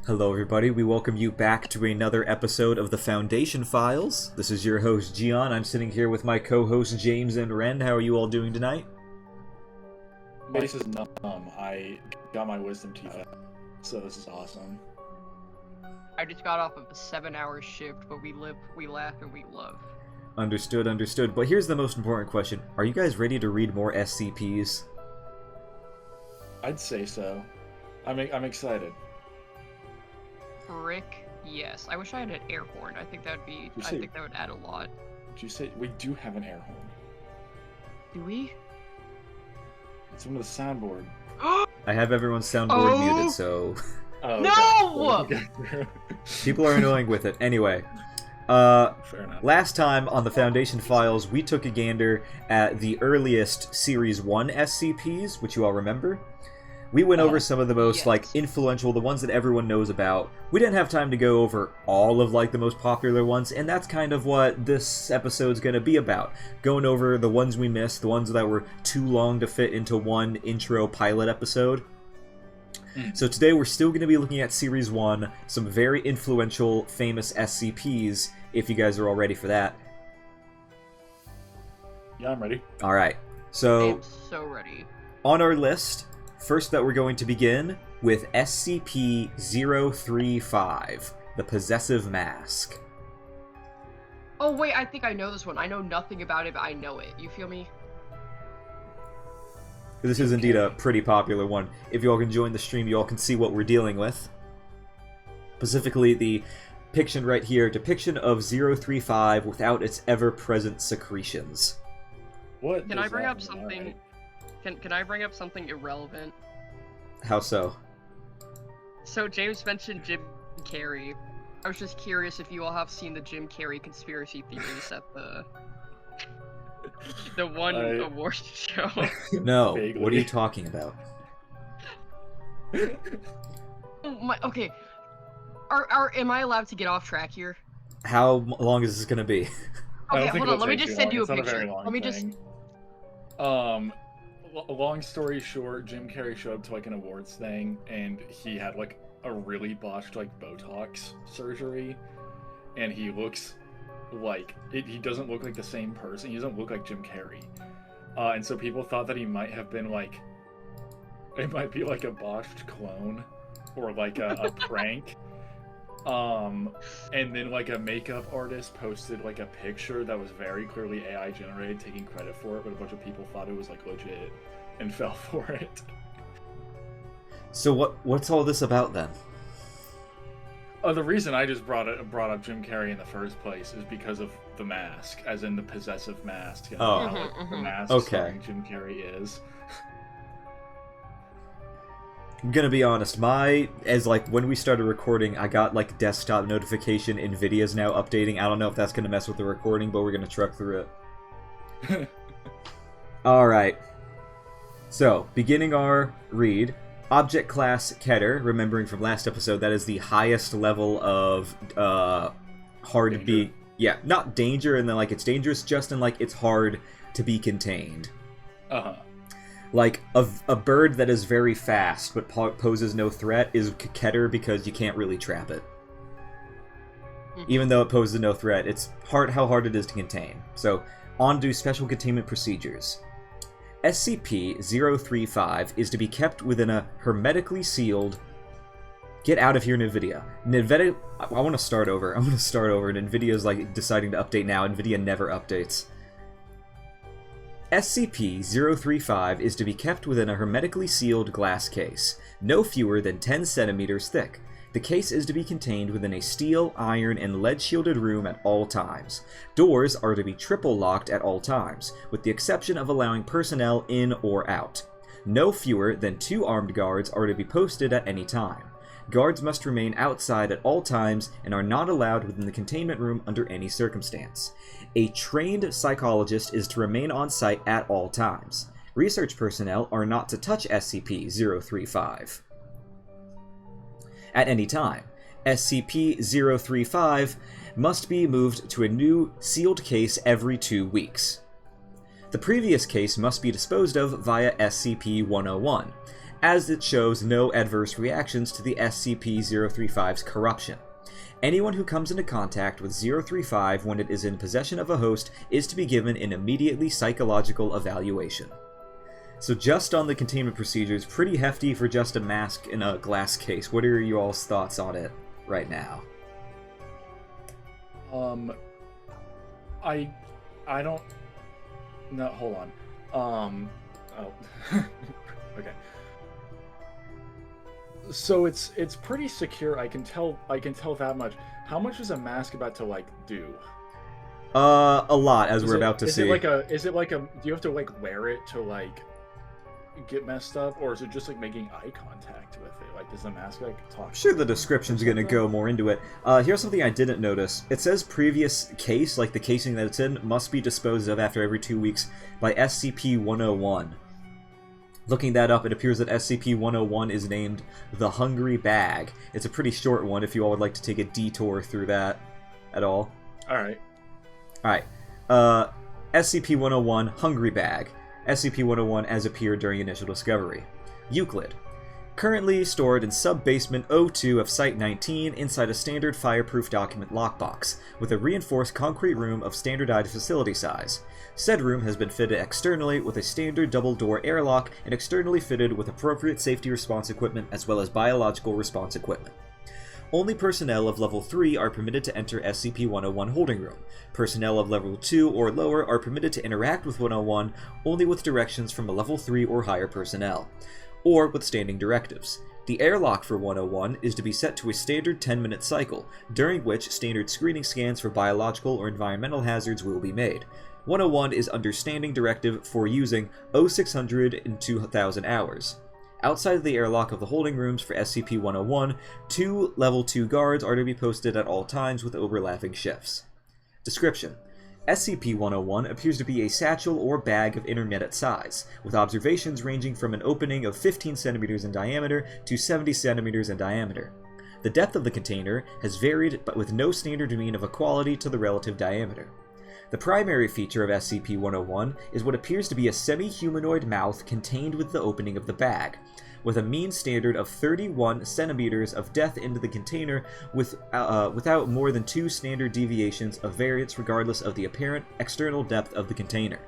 Hello everybody, we welcome you back to another episode of the Foundation Files. This is your host Gian. I'm sitting here with my co-hosts James and Ren. How are you all doing tonight? My face is numb. I got my wisdom teeth out, so this is awesome. I just got off of a 7-hour shift, but we live, we laugh, and we love. Understood. But here's the most important question. Are you guys ready to read more SCPs? I'd say so. I'm excited. Frick, yes. I wish I had an air horn. I think that would be. I think that would add a lot. Did you say we do have an air horn? Do we? It's one of the soundboard. I have everyone's soundboard muted, so... Oh, no! Okay. People are annoying with it. Anyway, Fair enough. last time on the Foundation Files, we took a gander at the earliest Series 1 SCPs, which you all remember. We went over some of the most, influential, the ones that everyone knows about. We didn't have time to go over all of, the most popular ones, and that's kind of what this episode's gonna be about. Going over the ones we missed, the ones that were too long to fit into one intro pilot episode. So today we're still gonna be looking at Series 1, some very influential, famous SCPs, if you guys are all ready for that. Yeah, I'm ready. Alright, I so am so ready. on our list, first that we're going to begin with SCP-035, the Possessive Mask. Oh wait, I think I know this one. I know nothing about it, but I know it. You feel me? This is indeed a pretty popular one. If you all can join the stream, you all can see what we're dealing with. Specifically, the depiction right here, depiction of 035 without its ever-present secretions. What? Can does I bring that up mean? something? Alright. Can I bring up something irrelevant? How so? So James mentioned Jim Carrey. I was just curious if you all have seen the Jim Carrey conspiracy theories at the one award show. No, Vaguely. what are you talking about? Oh my, okay. Am I allowed to get off track here? How long is this gonna be? I don't Okay, think hold on. it'll Let me take just too send long. you a It's not picture. very long Let me just. thing. Long story short, Jim Carrey showed up to an awards thing, and he had a really botched Botox surgery, and he looks he doesn't look like the same person. He doesn't look like Jim Carrey, and so people thought that he might have been it might be a botched clone, or a prank. And then a makeup artist posted a picture that was very clearly AI generated, taking credit for it, but a bunch of people thought it was legit and fell for it. So what's all this about then? The reason I just brought up Jim Carrey in the first place is because of the mask, as in the possessive mask. And Oh. how, the mask Okay. starring Jim Carrey is. I'm gonna be honest, when we started recording, I got desktop notification, Nvidia's now updating. I don't know if that's gonna mess with the recording, but we're gonna truck through it. Alright. So, beginning our read, Object Class Keter, remembering from last episode, that is the highest level of, hard to be... Yeah, not danger, and then, it's dangerous, just in, it's hard to be contained. Uh-huh. A bird that is very fast but poses no threat is Keter because you can't really trap it. Even though it poses no threat, it's how hard it is to contain. So, on to special containment procedures. SCP-035 is to be kept within a hermetically sealed... Get out of here, NVIDIA. I want to start over. I'm going to start over, and NVIDIA's deciding to update now. NVIDIA never updates. SCP-035 is to be kept within a hermetically sealed glass case, no fewer than 10 centimeters thick. The case is to be contained within a steel, iron, and lead-shielded room at all times. Doors are to be triple locked at all times, with the exception of allowing personnel in or out. No fewer than 2 armed guards are to be posted at any time. Guards must remain outside at all times and are not allowed within the containment room under any circumstance. A trained psychologist is to remain on site at all times. Research personnel are not to touch SCP-035 at any time. SCP-035 must be moved to a new sealed case every 2 weeks. The previous case must be disposed of via SCP-101. as it shows no adverse reactions to the SCP-035's corruption. Anyone who comes into contact with 035 when it is in possession of a host is to be given an immediately psychological evaluation. So just on the containment procedures, pretty hefty for just a mask in a glass case. What are you all's thoughts on it right now? I don't... No, hold on. Okay. So it's pretty secure. I can tell that much. How much is a mask about to like do? A lot, as we're about to see. Is it like a? Do you have to like wear it to like get messed up, or is it just like making eye contact with it? Like, does the mask like talk? I'm sure the description's going to go more into it. Here's something I didn't notice. It says previous case, like the casing that it's in, must be disposed of after every 2 weeks by SCP-101. Looking that up, it appears that SCP-101 is named the Hungry Bag. It's a pretty short one if you all would like to take a detour through that at all. Alright. Alright. SCP-101, Hungry Bag. SCP-101 as appeared during initial discovery. Euclid. Currently stored in sub-basement O2 of Site-19 inside a standard fireproof document lockbox, with a reinforced concrete room of standardized facility size. Said room has been fitted externally with a standard double-door airlock and externally fitted with appropriate safety response equipment as well as biological response equipment. Only personnel of Level 3 are permitted to enter SCP-101 holding room. Personnel of Level 2 or lower are permitted to interact with 101 only with directions from a Level 3 or higher personnel, or with standing directives. The airlock for 101 is to be set to a standard 10-minute cycle, during which standard screening scans for biological or environmental hazards will be made. 101 is under standing directive for using O600 in 2,000 hours. Outside of the airlock of the holding rooms for SCP-101, 2 Level 2 guards are to be posted at all times with overlapping shifts. Description: SCP-101 appears to be a satchel or bag of intermediate size, with observations ranging from an opening of 15 centimeters in diameter to 70 centimeters in diameter. The depth of the container has varied, but with no standard mean of equality to the relative diameter. The primary feature of SCP-101 is what appears to be a semi-humanoid mouth contained with the opening of the bag, with a mean standard of 31 centimeters of depth into the container without more than 2 standard deviations of variance regardless of the apparent external depth of the container.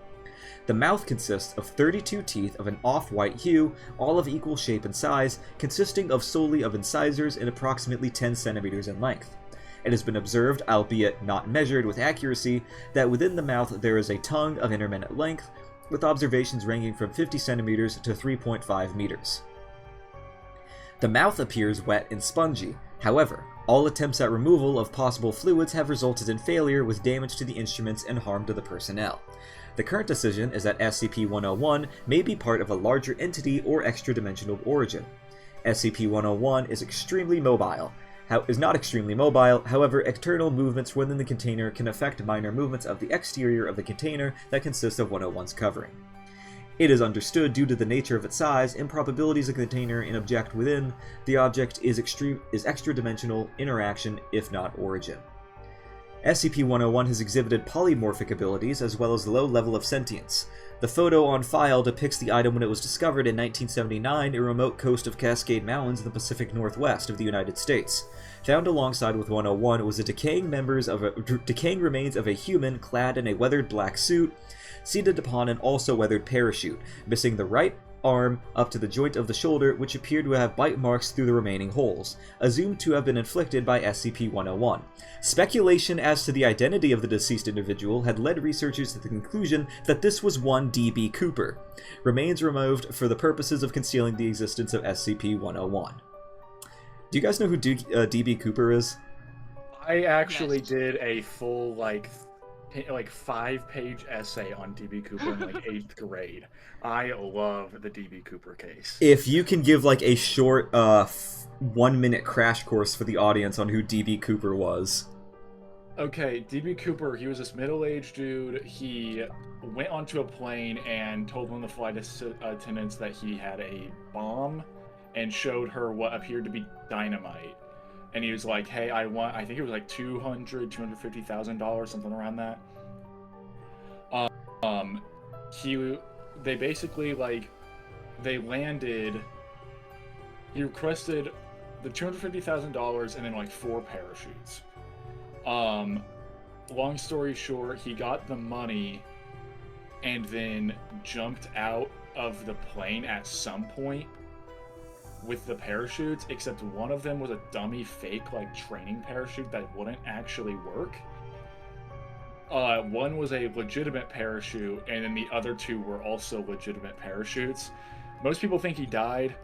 The mouth consists of 32 teeth of an off-white hue, all of equal shape and size, consisting solely of incisors and approximately 10 centimeters in length. It has been observed, albeit not measured with accuracy, that within the mouth there is a tongue of intermittent length, with observations ranging from 50 centimeters to 3.5 meters. The mouth appears wet and spongy. However, all attempts at removal of possible fluids have resulted in failure with damage to the instruments and harm to the personnel. The current decision is that SCP-101 may be part of a larger entity or extra-dimensional origin. SCP-101 is not extremely mobile, however, external movements within the container can affect minor movements of the exterior of the container that consists of 101's covering. It is understood, due to the nature of its size, improbabilities of the container and object within the object is extra-dimensional interaction, if not origin. SCP-101 has exhibited polymorphic abilities as well as low level of sentience. The photo on file depicts the item when it was discovered in 1979 in a remote coast of Cascade Mountains in the Pacific Northwest of the United States. Found alongside with 101 was the decaying remains of a human clad in a weathered black suit, seated upon an also weathered parachute, missing the right arm up to the joint of the shoulder, which appeared to have bite marks through the remaining holes, assumed to have been inflicted by SCP-101. Speculation as to the identity of the deceased individual had led researchers to the conclusion that this was one D.B. Cooper. Remains removed for the purposes of concealing the existence of SCP-101. Do you guys know who D.B. Cooper is? I actually did a full, like 5-page essay on D.B. Cooper in, 8th grade. I love the D.B. Cooper case. If you can give, a short, 1-minute crash course for the audience on who D.B. Cooper was. Okay, D.B. Cooper, he was this middle-aged dude. He went onto a plane and told one of the flight attendants that he had a bomb and showed her what appeared to be dynamite. And he was like, hey, I think it was $250,000, something around that. They basically, they landed He requested the $250,000 and then like 4 parachutes. Long story short, he got the money and then jumped out of the plane at some point with the parachutes, except one of them was a dummy fake like training parachute that wouldn't actually work. One was a legitimate parachute, and then the other 2 were also legitimate parachutes. Most people think he died.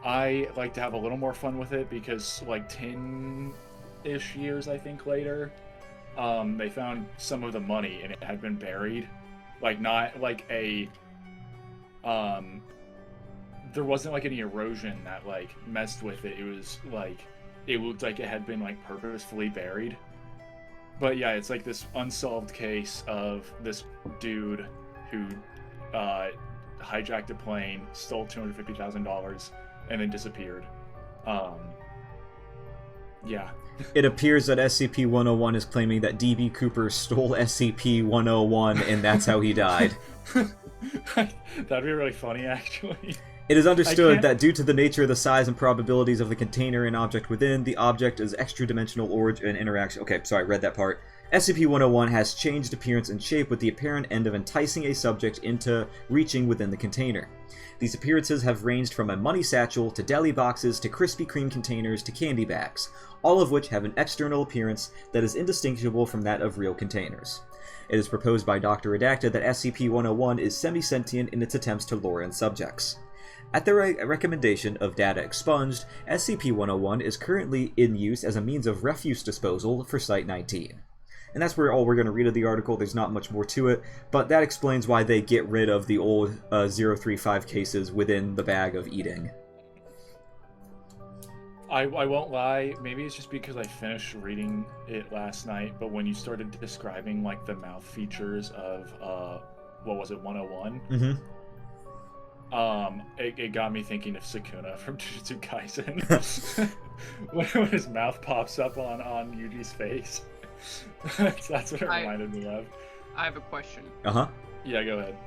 I like to have a little more fun with it because like 10-ish years, I think, later, they found some of the money and it had been buried. Like, not like a... there wasn't like any erosion that like messed with it. It was like... It looked like it had been like purposefully buried. But yeah, it's like this unsolved case of this dude who hijacked a plane, stole $250,000, and then disappeared. Yeah. It appears that SCP-101 is claiming that D.B. Cooper stole SCP-101 and that's how he died. That'd be really funny, actually. It is understood that due to the nature of the size and probabilities of the container and object within, the object is extra-dimensional origin and interaction. Okay, sorry, I read that part. SCP-101 has changed appearance and shape with the apparent end of enticing a subject into reaching within the container. These appearances have ranged from a money satchel to deli boxes to Krispy Kreme containers to candy bags, all of which have an external appearance that is indistinguishable from that of real containers. It is proposed by Dr. Redacted that SCP-101 is semi-sentient in its attempts to lure in subjects. At the recommendation of Data Expunged, SCP-101 is currently in use as a means of refuse disposal for Site-19. And that's where all we're going to read of the article. There's not much more to it, but that explains why they get rid of the old 035 cases within the bag of eating. I won't lie, maybe it's just because I finished reading it last night, but when you started describing like the mouth features of, what was it, 101? Mm-hmm. It got me thinking of Sukuna from Jujutsu Kaisen. when his mouth pops up on Yuji's face. That's what it reminded me of. I have a question. Uh-huh. Yeah, go ahead.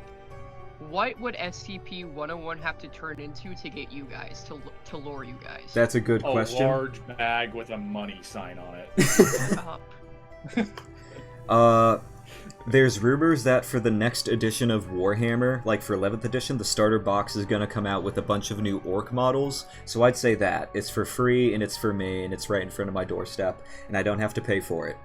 What would SCP-101 have to turn into to get you guys, to lure you guys? That's a good question. A large bag with a money sign on it. There's rumors that for the next edition of Warhammer, like for 11th edition, the starter box is going to come out with a bunch of new orc models, so I'd say that. It's for free, and it's for me, and it's right in front of my doorstep, and I don't have to pay for it.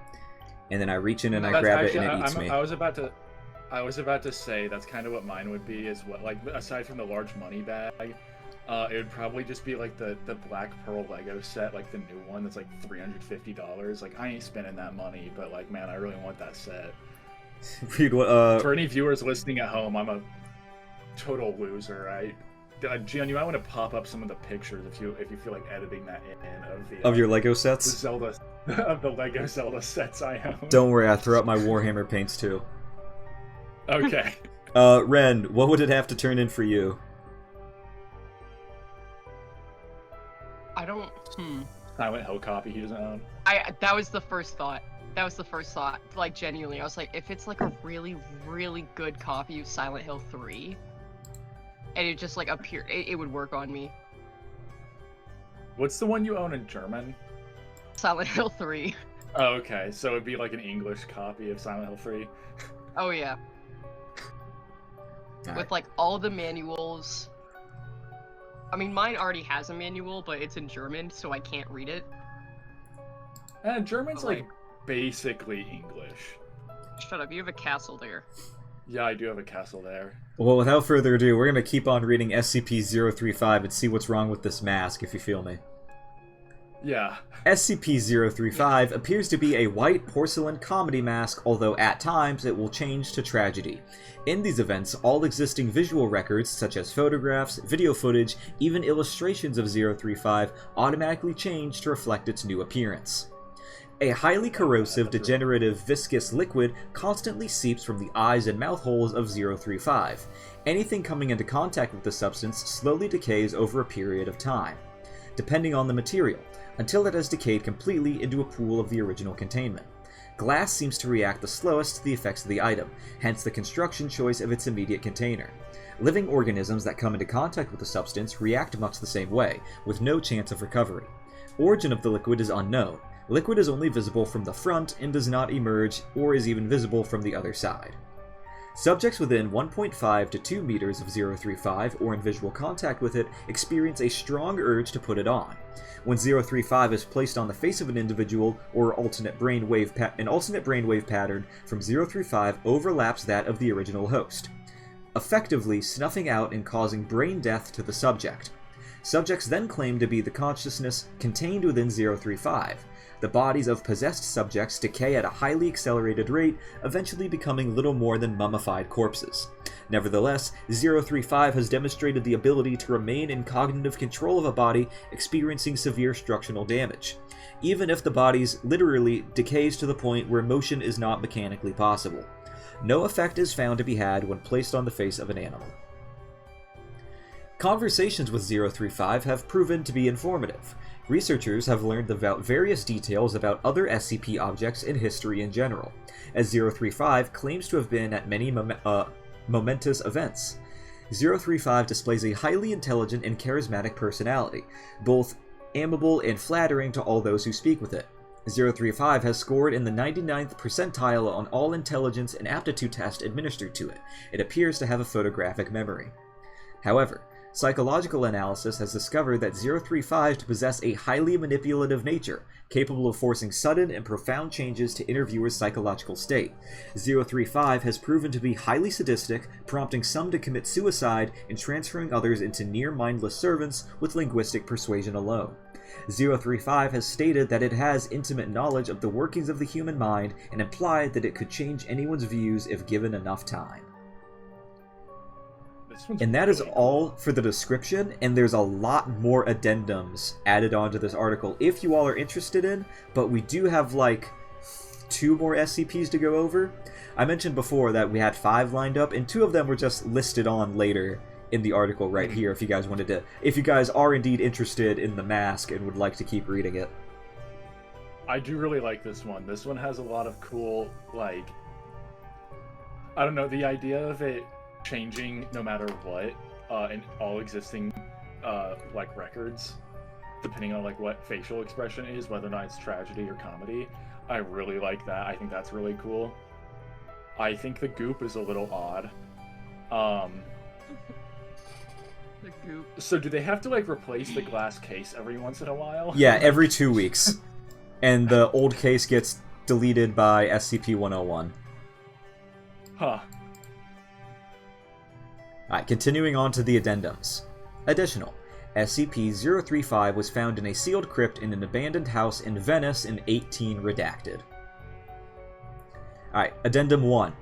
And then I reach in and I grab it, and it eats me. I was about to say that's kind of what mine would be, is what, like, aside from the large money bag, it would probably just be like the Black Pearl Lego set, like the new one that's like $350. Like, I ain't spending that money, but like, man, I really want that set. For any viewers listening at home, I'm a total loser. Gian, you might want to pop up some of the pictures if you feel like editing that in of your Lego sets, of the Lego Zelda sets I own. Don't worry, I throw out my Warhammer paints too. Okay. Ren, what would it have to turn in for you? I don't. Silent Hill copy he doesn't own. That was the first thought. Like, genuinely, I was like, if it's like a really, really good copy of Silent Hill 3, and it just like appeared, it would work on me. What's the one you own in German? Silent Hill 3. Oh, okay. So it'd be like an English copy of Silent Hill 3. Oh yeah. With like all the manuals. I mean, mine already has a manual, but it's in German, so I can't read it. German's like basically English. Shut up, you have a castle there. Yeah, I do have a castle there. Well, without further ado, we're going to keep on reading SCP-035 and see what's wrong with this mask, if you feel me. Yeah. SCP-035 appears to be a white porcelain comedy mask, although at times it will change to tragedy. In these events, all existing visual records, such as photographs, video footage, even illustrations of 035, automatically change to reflect its new appearance. A highly corrosive, degenerative, viscous liquid constantly seeps from the eyes and mouth holes of 035. Anything coming into contact with the substance slowly decays over a period of time, depending on the material, until it has decayed completely into a pool of the original containment. Glass seems to react the slowest to the effects of the item, hence the construction choice of its immediate container. Living organisms that come into contact with the substance react much the same way, with no chance of recovery. Origin of the liquid is unknown. Liquid is only visible from the front and does not emerge or is even visible from the other side. Subjects within 1.5 to 2 meters of 035 or in visual contact with it experience a strong urge to put it on. When 035 is placed on the face of an individual or an alternate brainwave pattern from 035 overlaps that of the original host, effectively snuffing out and causing brain death to the subject. Subjects then claim to be the consciousness contained within 035. The bodies of possessed subjects decay at a highly accelerated rate, eventually becoming little more than mummified corpses. Nevertheless, 035 has demonstrated the ability to remain in cognitive control of a body experiencing severe structural damage, even if the body literally decays to the point where motion is not mechanically possible. No effect is found to be had when placed on the face of an animal. Conversations with 035 have proven to be informative. Researchers have learned about various details about other SCP objects in history in general, as 035 claims to have been at many momentous events. 035 displays a highly intelligent and charismatic personality, both amiable and flattering to all those who speak with it. 035 has scored in the 99th percentile on all intelligence and aptitude tests administered to it. It appears to have a photographic memory. However, psychological analysis has discovered that 035 to possess a highly manipulative nature, capable of forcing sudden and profound changes to interviewers' psychological state. 035 has proven to be highly sadistic, prompting some to commit suicide and transferring others into near-mindless servants with linguistic persuasion alone. 035 has stated that it has intimate knowledge of the workings of the human mind and implied that it could change anyone's views if given enough time. And that is all for the description, and there's a lot more addendums added onto this article if you all are interested in, but we do have like 2 more SCPs to go over. I mentioned before that we had 5 lined up, and 2 of them were just listed on later in the article right here if you guys are indeed interested in the mask and would like to keep reading it. I do really like this one. This one has a lot of cool, like, I don't know, the idea of it changing no matter what in all existing like records, depending on like what facial expression is, whether or not it's tragedy or comedy. I really like that. I think that's really cool. I think the goop is a little odd. The goop. So do they have to like replace the glass case every once in a while? Yeah, every 2 weeks. And the old case gets deleted by SCP-101. Huh. Alright, continuing on to the addendums. Additional. SCP-035 was found in a sealed crypt in an abandoned house in Venice in 18 redacted. Alright, Addendum 1.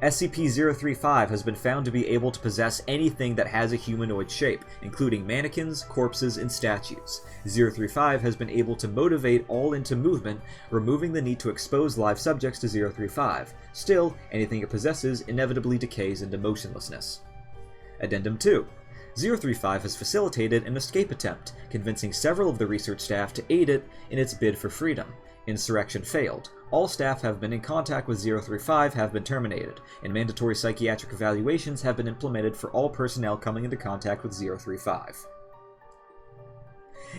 SCP-035 has been found to be able to possess anything that has a humanoid shape, including mannequins, corpses, and statues. 035 has been able to motivate all into movement, removing the need to expose live subjects to 035. Still, anything it possesses inevitably decays into motionlessness. Addendum 2. 035 has facilitated an escape attempt, convincing several of the research staff to aid it in its bid for freedom. Insurrection failed. All staff have been in contact with 035 have been terminated, and mandatory psychiatric evaluations have been implemented for all personnel coming into contact with 035.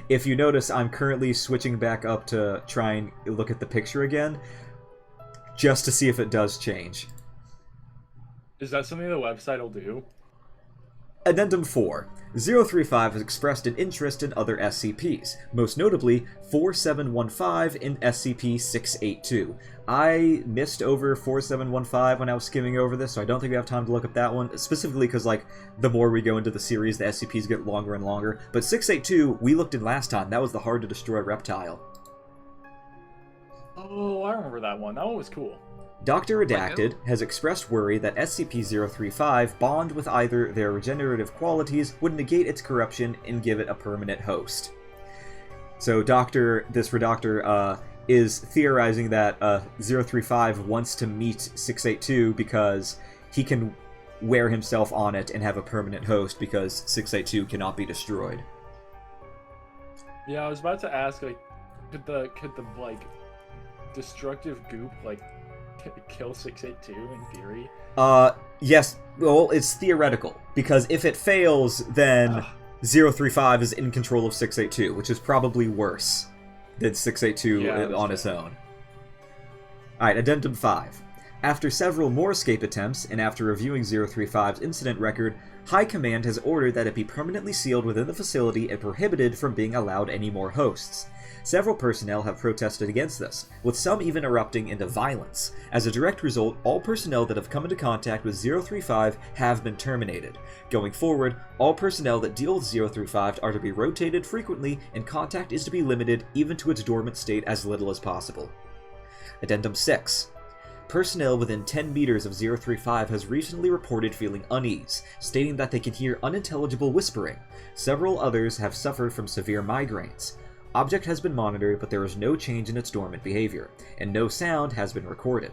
If you notice, I'm currently switching back up to try and look at the picture again, just to see if it does change. Is that something the website will do? Addendum 4. 035 has expressed an interest in other SCPs, most notably 4715 and SCP-682. I missed over 4715 when I was skimming over this, so I don't think we have time to look up that one, specifically because, like, the more we go into the series, the SCPs get longer and longer. But 682, we looked in last time. That was the hard-to-destroy reptile. Oh, I remember that one. That one was cool. Dr. Redacted has expressed worry that SCP-035 bond with either their regenerative qualities would negate its corruption and give it a permanent host. So this Redactor is theorizing that 035 wants to meet 682 because he can wear himself on it and have a permanent host because 682 cannot be destroyed. Yeah, I was about to ask, like, could the destructive goop kill 682 in theory? Yes. Well, it's theoretical, because if it fails, then 035 is in control of 682, which is probably worse than 682 on its own. Alright, Addendum 5. After several more escape attempts, and after reviewing 035's incident record, High Command has ordered that it be permanently sealed within the facility and prohibited from being allowed any more hosts. Several personnel have protested against this, with some even erupting into violence. As a direct result, all personnel that have come into contact with 035 have been terminated. Going forward, all personnel that deal with 035 are to be rotated frequently, and contact is to be limited even to its dormant state as little as possible. Addendum 6. Personnel within 10 meters of 035 has recently reported feeling unease, stating that they can hear unintelligible whispering. Several others have suffered from severe migraines. Object has been monitored, but there is no change in its dormant behavior, and no sound has been recorded.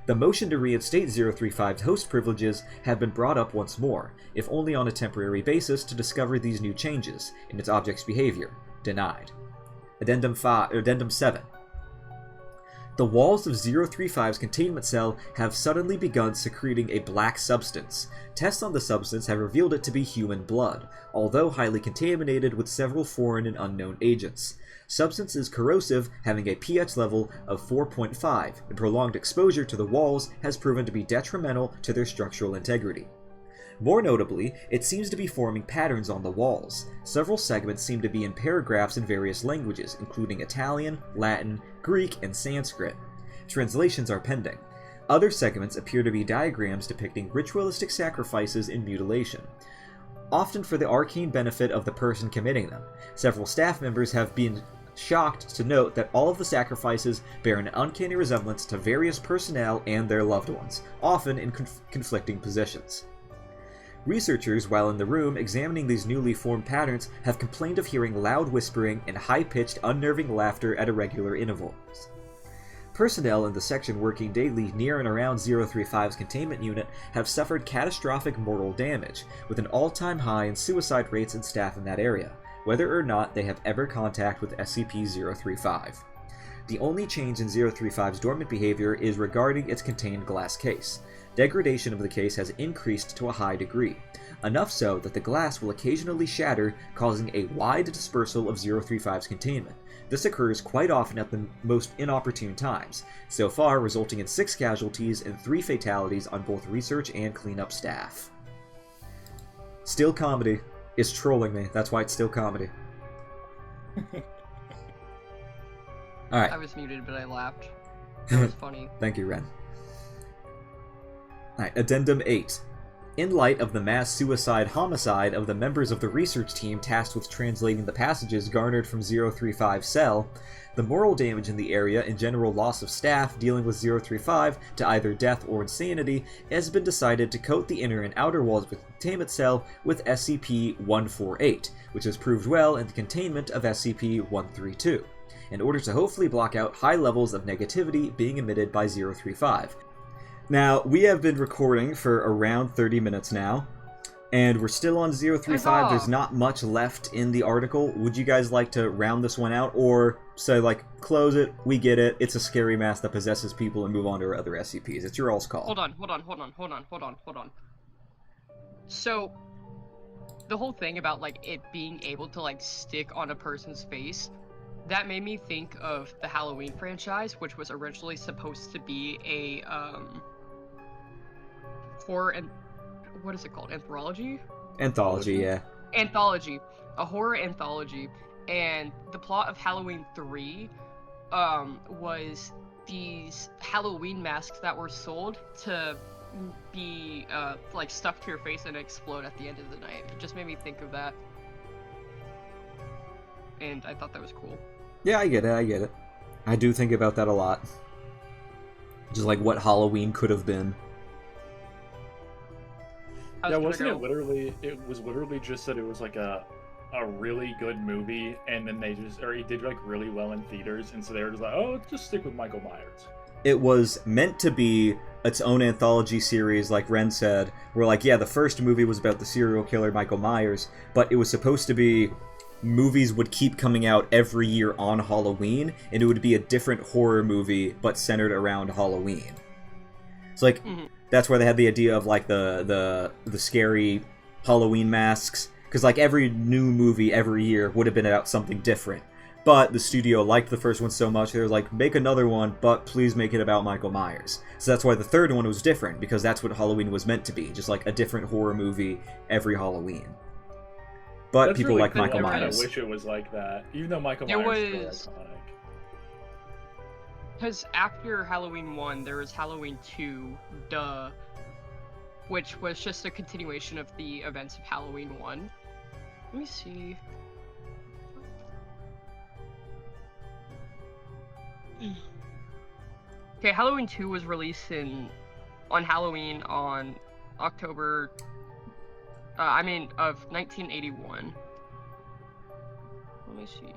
The motion to reinstate 035's host privileges have been brought up once more, if only on a temporary basis to discover these new changes in its object's behavior. Denied. Addendum 7. The walls of 035's containment cell have suddenly begun secreting a black substance. Tests on the substance have revealed it to be human blood, although highly contaminated with several foreign and unknown agents. Substance is corrosive, having a pH level of 4.5, and prolonged exposure to the walls has proven to be detrimental to their structural integrity. More notably, it seems to be forming patterns on the walls. Several segments seem to be in paragraphs in various languages, including Italian, Latin, Greek, and Sanskrit. Translations are pending. Other segments appear to be diagrams depicting ritualistic sacrifices and mutilation, often for the arcane benefit of the person committing them. Several staff members have been shocked to note that all of the sacrifices bear an uncanny resemblance to various personnel and their loved ones, often in conflicting positions. Researchers, while in the room examining these newly formed patterns, have complained of hearing loud whispering and high-pitched, unnerving laughter at irregular intervals. Personnel in the section working daily near and around 035's containment unit have suffered catastrophic mortal damage, with an all-time high in suicide rates in staff in that area, whether or not they have ever contact with SCP-035. The only change in 035's dormant behavior is regarding its contained glass case. Degradation of the case has increased to a high degree, enough so that the glass will occasionally shatter, causing a wide dispersal of 035's containment. This occurs quite often at the most inopportune times, so far resulting in 6 casualties and 3 fatalities on both research and cleanup staff. Still comedy. It's trolling me, that's why it's still comedy. Alright. I was muted, but I laughed. That was funny. Thank you, Ren. Alright, Addendum 8. In light of the mass suicide homicide of the members of the research team tasked with translating the passages garnered from 035's cell, the moral damage in the area and general loss of staff dealing with 035 to either death or insanity has been decided to coat the inner and outer walls of the containment cell with SCP-148, which has proved well in the containment of SCP-132, in order to hopefully block out high levels of negativity being emitted by 035. Now, we have been recording for around 30 minutes now, and we're still on 035. There's not much left in the article. Would you guys like to round this one out, or say, close it, we get it, it's a scary mass that possesses people, and move on to our other SCPs? It's your all's call. Hold on. So, the whole thing about, it being able to, stick on a person's face, that made me think of the Halloween franchise, which was originally supposed to be a, horror and what is it called? Anthology? Anthology, yeah. Anthology. A horror anthology. And the plot of Halloween 3 was these Halloween masks that were sold to be stuck to your face and explode at the end of the night. It just made me think of that. And I thought that was cool. Yeah, I get it. I do think about that a lot. Just what Halloween could have been. Yeah, wasn't it literally? It was literally just that it was a really good movie, and then it did really well in theaters, and so they were just oh, just stick with Michael Myers. It was meant to be its own anthology series, like Ren said, where the first movie was about the serial killer Michael Myers, but it was supposed to be movies would keep coming out every year on Halloween, and it would be a different horror movie, but centered around Halloween. So, like, that's where they had the idea of, like, the scary Halloween masks, because, like, every new movie every year would have been about something different. But the studio liked the first one so much, they were like, make another one, but please make it about Michael Myers. So that's why the third one was different, because that's what Halloween was meant to be, just like a different horror movie every Halloween. But That's people really like cool. Michael I kind Myers. of wish it was like that, even though Michael Myers is so iconic. Because after Halloween 1, there was Halloween 2, Duh, which was just a continuation of the events of Halloween 1. Let me see. Okay, Halloween 2 was released on Halloween on October, of 1981. Let me see.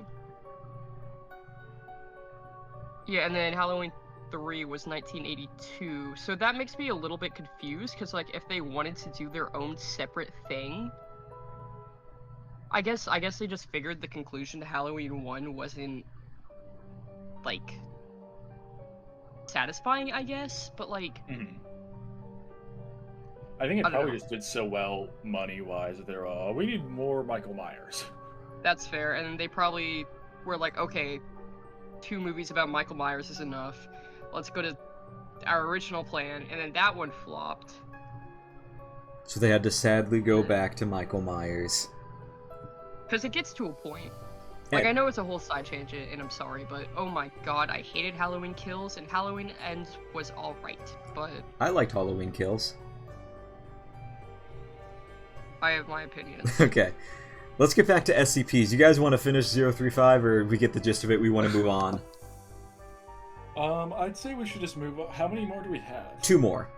Yeah, and then Halloween 3 was 1982. So that makes me a little bit confused, because, like, if they wanted to do their own separate thing, I guess they just figured the conclusion to Halloween 1 wasn't, like, satisfying, I guess, but, like... I think it probably just did so well money-wise that they're, we need more Michael Myers. That's fair, and they probably were like, okay, 2 movies about Michael Myers is enough. Let's go to our original plan, and then that one flopped. So they had to sadly go back to Michael Myers. Because it gets to a point. Like, I know it's a whole side tangent, and I'm sorry, but oh my god, I hated Halloween Kills, and Halloween Ends was alright, but... I liked Halloween Kills. I have my opinions. Okay. Let's get back to SCPs. You guys want to finish 035, or we get the gist of it, we want to move on? I'd say we should just move on. How many more do we have? 2 more.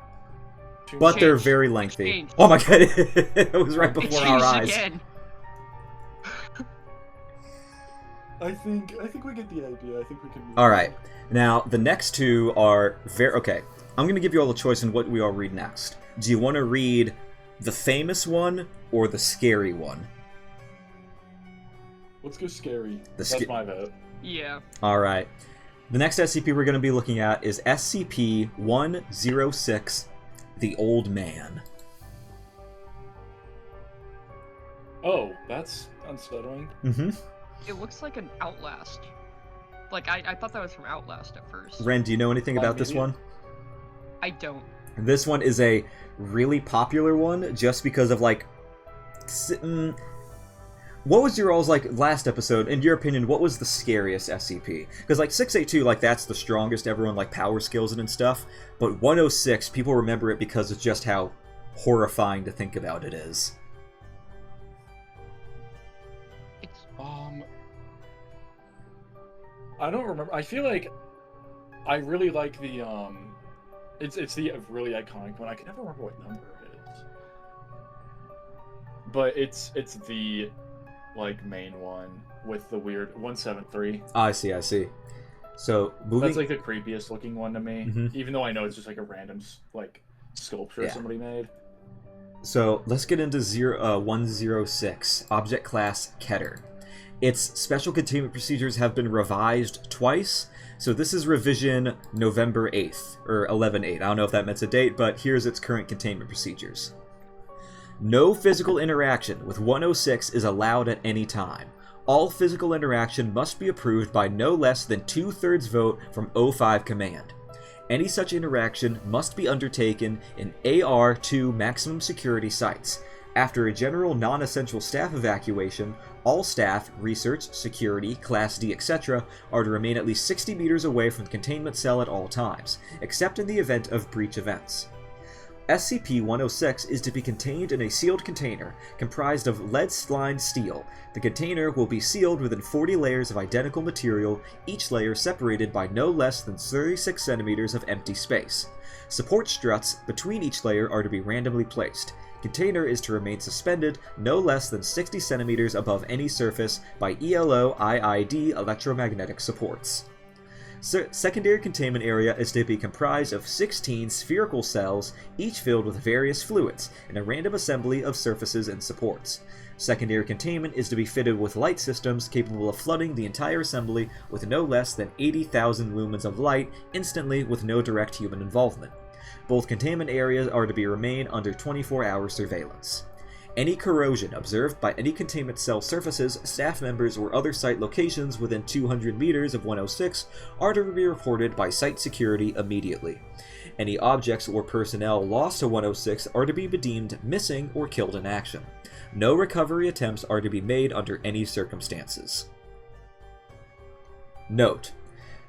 But They're very lengthy. Oh my god, it was right before our eyes. Again. I think we get the idea. I think we can move Alright. on. Now, the next 2 are very... Okay, I'm going to give you all a choice in what we all read next. Do you want to read the famous one, or the scary one? Let's go scary. That's my vote. Yeah. Alright. The next SCP we're going to be looking at is SCP-106, The Old Man. Oh, that's unsettling. Mm-hmm. It looks like an Outlast. Like, I thought that was from Outlast at first. Ren, do you know anything about this one? I don't. This one is a really popular one, just because of, like... What was your all's, like, last episode? In your opinion, what was the scariest SCP? Because, like, 682, like, that's the strongest, everyone, like, power skills and stuff. But 106, people remember it because of just how horrifying to think about it is. I don't remember. I feel like I really like the, it's the really iconic one. I can never remember what number it is. But it's the, like, main one with the weird 173. I see. So, moving... That's, like, the creepiest looking one to me. Mm-hmm. Even though I know it's just, like, a random, like, sculpture somebody made. So, let's get into 106, Object Class Keter. Its special containment procedures have been revised twice, so this is revision November 8th, or 11/8. I don't know if that meant a date, but here's its current containment procedures. No physical interaction with 106 is allowed at any time. All physical interaction must be approved by no less than 2/3 vote from O5 Command. Any such interaction must be undertaken in AR-2 maximum security sites. After a general non-essential staff evacuation, all staff, research, security, Class D, etc. are to remain at least 60 meters away from the containment cell at all times, except in the event of breach events. SCP-106 is to be contained in a sealed container, comprised of lead-lined steel. The container will be sealed within 40 layers of identical material, each layer separated by no less than 36 centimeters of empty space. Support struts between each layer are to be randomly placed. Container is to remain suspended no less than 60 centimeters above any surface by ELO IID electromagnetic supports. Secondary containment area is to be comprised of 16 spherical cells, each filled with various fluids, and a random assembly of surfaces and supports. Secondary containment is to be fitted with light systems capable of flooding the entire assembly with no less than 80,000 lumens of light instantly with no direct human involvement. Both containment areas are to be remain under 24-hour surveillance. Any corrosion observed by any containment cell surfaces, staff members, or other site locations within 200 meters of 106 are to be reported by site security immediately. Any objects or personnel lost to 106 are to be deemed missing or killed in action. No recovery attempts are to be made under any circumstances. Note: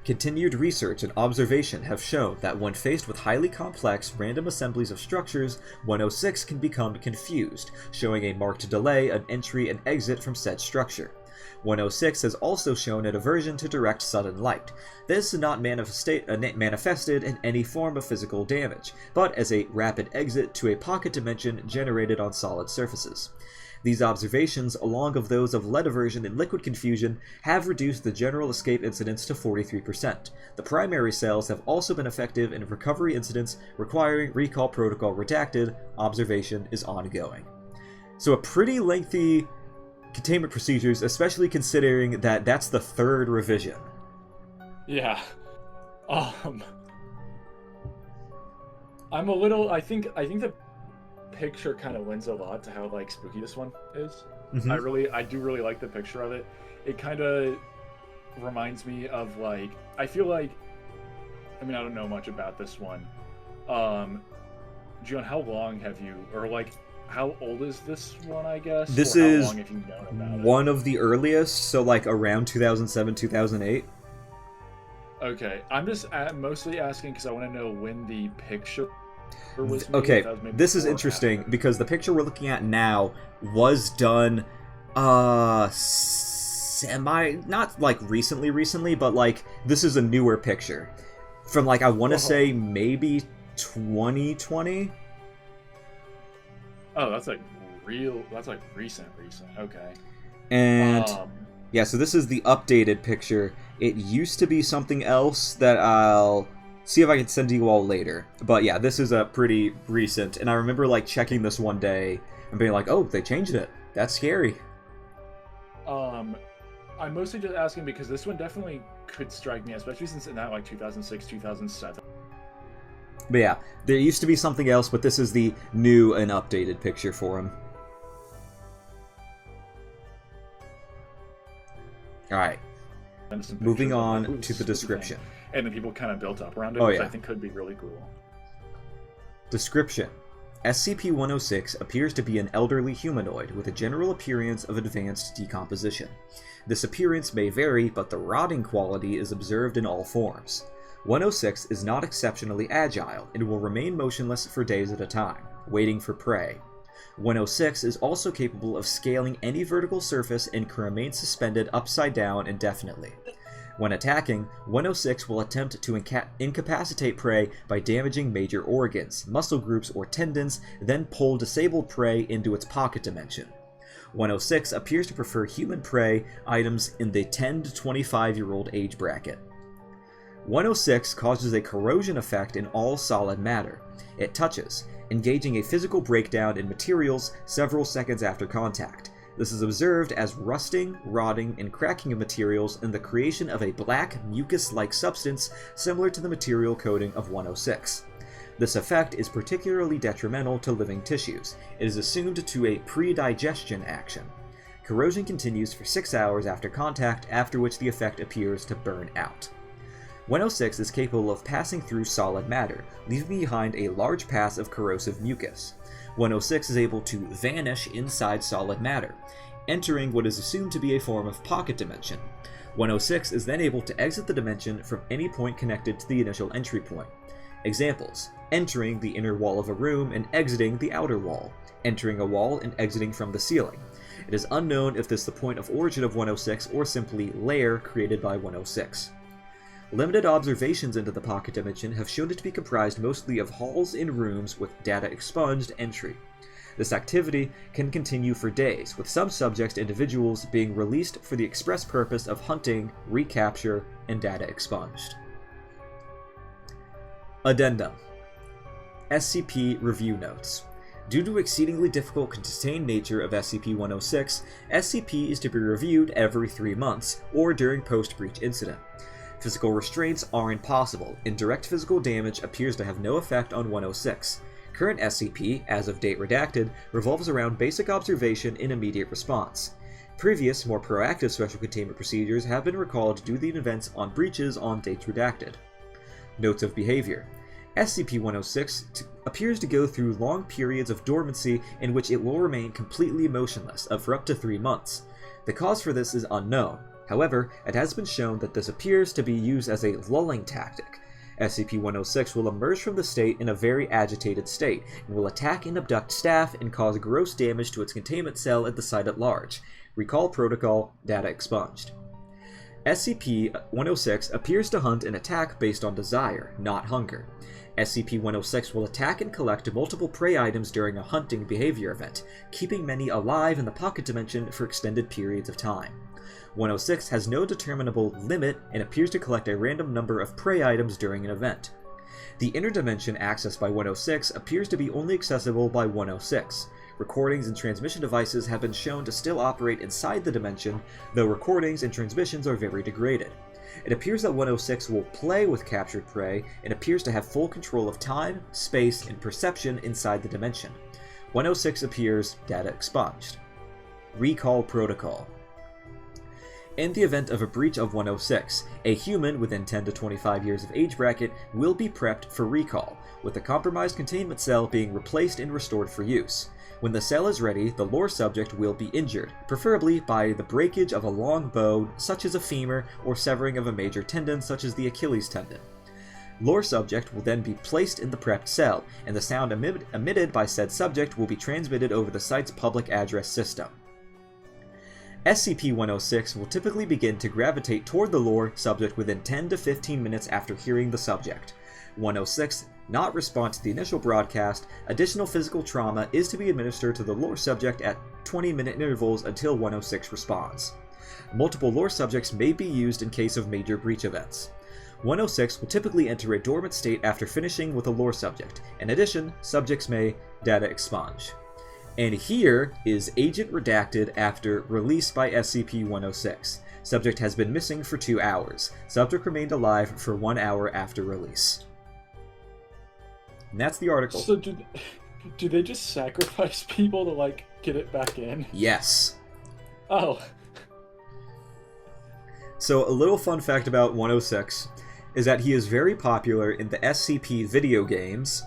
continued research and observation have shown that when faced with highly complex random assemblies of structures, 106 can become confused, showing a marked delay in entry and exit from said structure. 106 has also shown an aversion to direct sudden light. This is not manifested in any form of physical damage, but as a rapid exit to a pocket dimension generated on solid surfaces. These observations, along with those of lead aversion and liquid confusion, have reduced the general escape incidence to 43%. The primary cells have also been effective in recovery incidents requiring recall protocol redacted. Observation is ongoing. So a pretty lengthy containment procedures, especially considering that that's the third revision. Yeah. I'm a little. I think the picture kind of lends a lot to how like spooky this one is. Mm-hmm. I do really like the picture of it. It kind of reminds me of like, I feel like, I mean, I don't know much about this one. John, how long have you, or like, how old is this one, I guess? This or how is long have you known about one of the earliest, so like around 2007, 2008. Okay, I'm just mostly asking because I want to know when the picture was made. Okay, That was maybe this is before or interesting after. because the picture we're looking at now was done not like recently, but like this is a newer picture from like I want to say maybe 2020. Oh, that's like recent. Okay. And yeah, so this is the updated picture. It used to be something else that I'll see if I can send to you all later. But yeah, this is a pretty recent, and I remember like checking this one day and being like, oh, they changed it. That's scary. I'm mostly just asking because this one definitely could strike me, especially since it's not like 2006, 2007. But yeah, there used to be something else, but this is the new and updated picture for him. Alright, moving on to the description. And then people kind of built up around it, Oh, which yeah. I think could be really cool. Description: SCP-106 appears to be an elderly humanoid with a general appearance of advanced decomposition. This appearance may vary, but the rotting quality is observed in all forms. 106 is not exceptionally agile and will remain motionless for days at a time, waiting for prey. 106 is also capable of scaling any vertical surface and can remain suspended upside down indefinitely. When attacking, 106 will attempt to incapacitate prey by damaging major organs, muscle groups, or tendons, then pull disabled prey into its pocket dimension. 106 appears to prefer human prey items in the 10 to 25-year-old age bracket. 106 causes a corrosion effect in all solid matter it touches, engaging a physical breakdown in materials several seconds after contact. This is observed as rusting, rotting, and cracking of materials and the creation of a black, mucus-like substance similar to the material coating of 106. This effect is particularly detrimental to living tissues. It is assumed to a pre-digestion action. Corrosion continues for 6 hours after contact, after which the effect appears to burn out. 106 is capable of passing through solid matter, leaving behind a large pass of corrosive mucus. 106 is able to vanish inside solid matter, entering what is assumed to be a form of pocket dimension. 106 is then able to exit the dimension from any point connected to the initial entry point. Examples: entering the inner wall of a room and exiting the outer wall, entering a wall and exiting from the ceiling. It is unknown if this is the point of origin of 106 or simply lair created by 106. Limited observations into the pocket dimension have shown it to be comprised mostly of halls and rooms with data expunged entry. This activity can continue for days, with some subject individuals being released for the express purpose of hunting, recapture, and data expunged. Addendum. SCP Review Notes. Due to exceedingly difficult contained nature of SCP-106, SCP is to be reviewed every 3 months, or during post-breach incident. Physical restraints are impossible, and direct physical damage appears to have no effect on 106. Current SCP, as of date redacted, revolves around basic observation and immediate response. Previous, more proactive special containment procedures have been recalled due to the events on breaches on dates redacted. Notes of behavior. SCP-106 appears to go through long periods of dormancy in which it will remain completely motionless for up to 3 months. The cause for this is unknown. However, it has been shown that this appears to be used as a lulling tactic. SCP-106 will emerge from the state in a very agitated state, and will attack and abduct staff and cause gross damage to its containment cell at the site at large. Recall protocol, data expunged. SCP-106 appears to hunt and attack based on desire, not hunger. SCP-106 will attack and collect multiple prey items during a hunting behavior event, keeping many alive in the pocket dimension for extended periods of time. 106 has no determinable limit and appears to collect a random number of prey items during an event. The inner dimension accessed by 106 appears to be only accessible by 106. Recordings and transmission devices have been shown to still operate inside the dimension, though recordings and transmissions are very degraded. It appears that 106 will play with captured prey and appears to have full control of time, space, and perception inside the dimension. 106 appears data expunged. Recall protocol. In the event of a breach of 106, a human within 10 to 25 years of age bracket will be prepped for recall, with the compromised containment cell being replaced and restored for use. When the cell is ready, the lore subject will be injured, preferably by the breakage of a long bone, such as a femur, or severing of a major tendon, such as the Achilles tendon. Lore subject will then be placed in the prepped cell, and the sound emitted by said subject will be transmitted over the site's public address system. SCP-106 will typically begin to gravitate toward the lore subject within 10 to 15 minutes after hearing the subject. 106 not respond to the initial broadcast. Additional physical trauma is to be administered to the lore subject at 20-minute intervals until 106 responds. Multiple lore subjects may be used in case of major breach events. 106 will typically enter a dormant state after finishing with a lore subject. In addition, subjects may data expunge. And here is Agent Redacted after release by SCP-106. Subject has been missing for 2 hours. Subject remained alive for 1 hour after release. And that's the article. So do they just sacrifice people to, like, get it back in? Yes. Oh. So a little fun fact about 106 is that he is very popular in the SCP video games.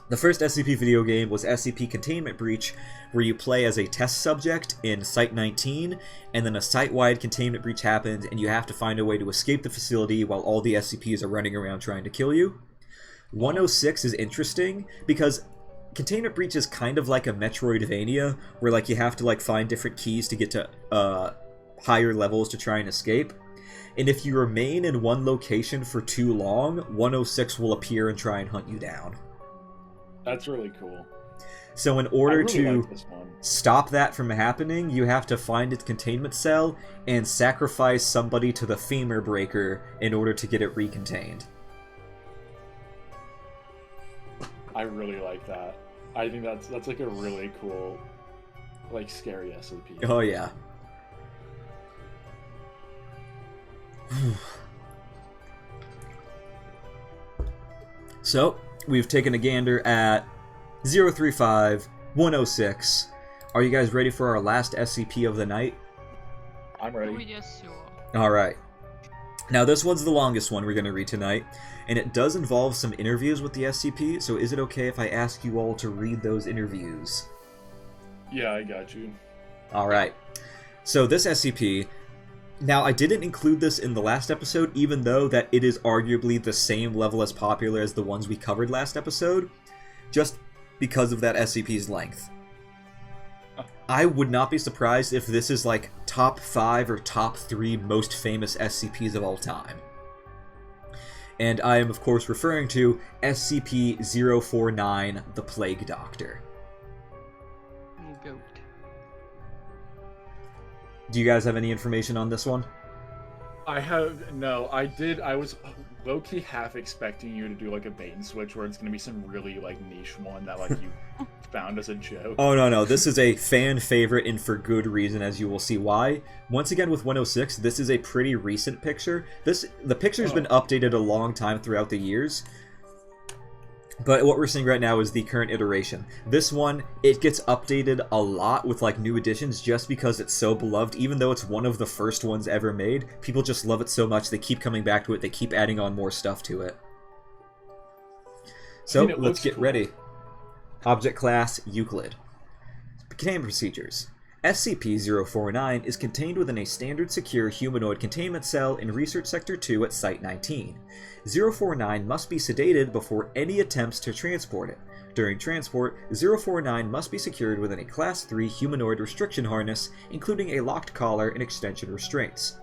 The first SCP video game was SCP Containment Breach, where you play as a test subject in Site-19, and then a site-wide containment breach happens, and you have to find a way to escape the facility while all the SCPs are running around trying to kill you. 106 is interesting, because Containment Breach is kind of like a Metroidvania, where like you have to like find different keys to get to higher levels to try and escape. And if you remain in one location for too long, 106 will appear and try and hunt you down. That's really cool. So in order really to like this one. stop that from happening, you have to find its containment cell and sacrifice somebody to the femur breaker in order to get it recontained. I really like that. I think that's like a really cool, like, scary SCP. Oh yeah. So, we've taken a gander at 035-106. Are you guys ready for our last SCP of the night? I'm ready. Oh, yes, sure. Alright. Now this one's the longest one we're going to read tonight, and it does involve some interviews with the SCP, so is it okay if I ask you all to read those interviews? Yeah, I got you. Alright. So this SCP... Now, I didn't include this in the last episode, even though that it is arguably the same level as popular as the ones we covered last episode, just because of that SCP's length. I would not be surprised if this is like top 5 or top 3 most famous SCPs of all time. And I am of course referring to SCP-049, the Plague Doctor. Goat. Do you guys have any information on this one? I have no. I was low-key half expecting you to do like a bait and switch where it's gonna be some really like niche one that like you found as a joke. Oh no, this is a fan favorite and for good reason, as you will see why. Once again with 106, this is a pretty recent picture. The picture's been updated a long time throughout the years. But what we're seeing right now is the current iteration. This one, it gets updated a lot with like new additions just because it's so beloved. Even though it's one of the first ones ever made, people just love it so much they keep coming back to it, they keep adding on more stuff to it. So, let's get ready. Object Class Euclid. Containment Procedures. SCP-049 is contained within a standard secure humanoid containment cell in Research Sector 2 at Site 19. 049 must be sedated before any attempts to transport it. During transport, 049 must be secured within a Class 3 humanoid restriction harness, including a locked collar and extension restraints,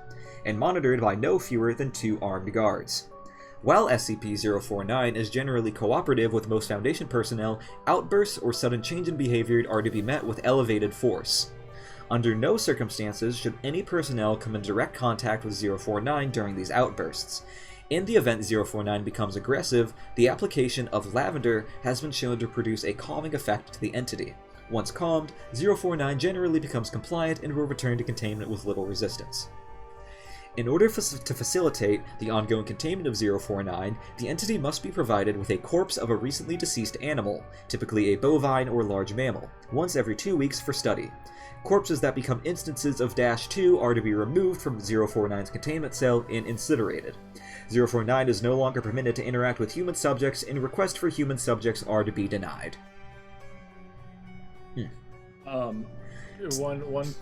and monitored by no fewer than 2 armed guards. While SCP-049 is generally cooperative with most Foundation personnel, outbursts or sudden change in behavior are to be met with elevated force. Under no circumstances should any personnel come in direct contact with 049 during these outbursts. In the event 049 becomes aggressive, the application of lavender has been shown to produce a calming effect to the entity. Once calmed, 049 generally becomes compliant and will return to containment with little resistance. In order to facilitate the ongoing containment of 049, the entity must be provided with a corpse of a recently deceased animal, typically a bovine or large mammal, once every 2 weeks for study. Corpses that become instances of -2 are to be removed from 049's containment cell and incinerated. 049 is no longer permitted to interact with human subjects, and requests for human subjects are to be denied. One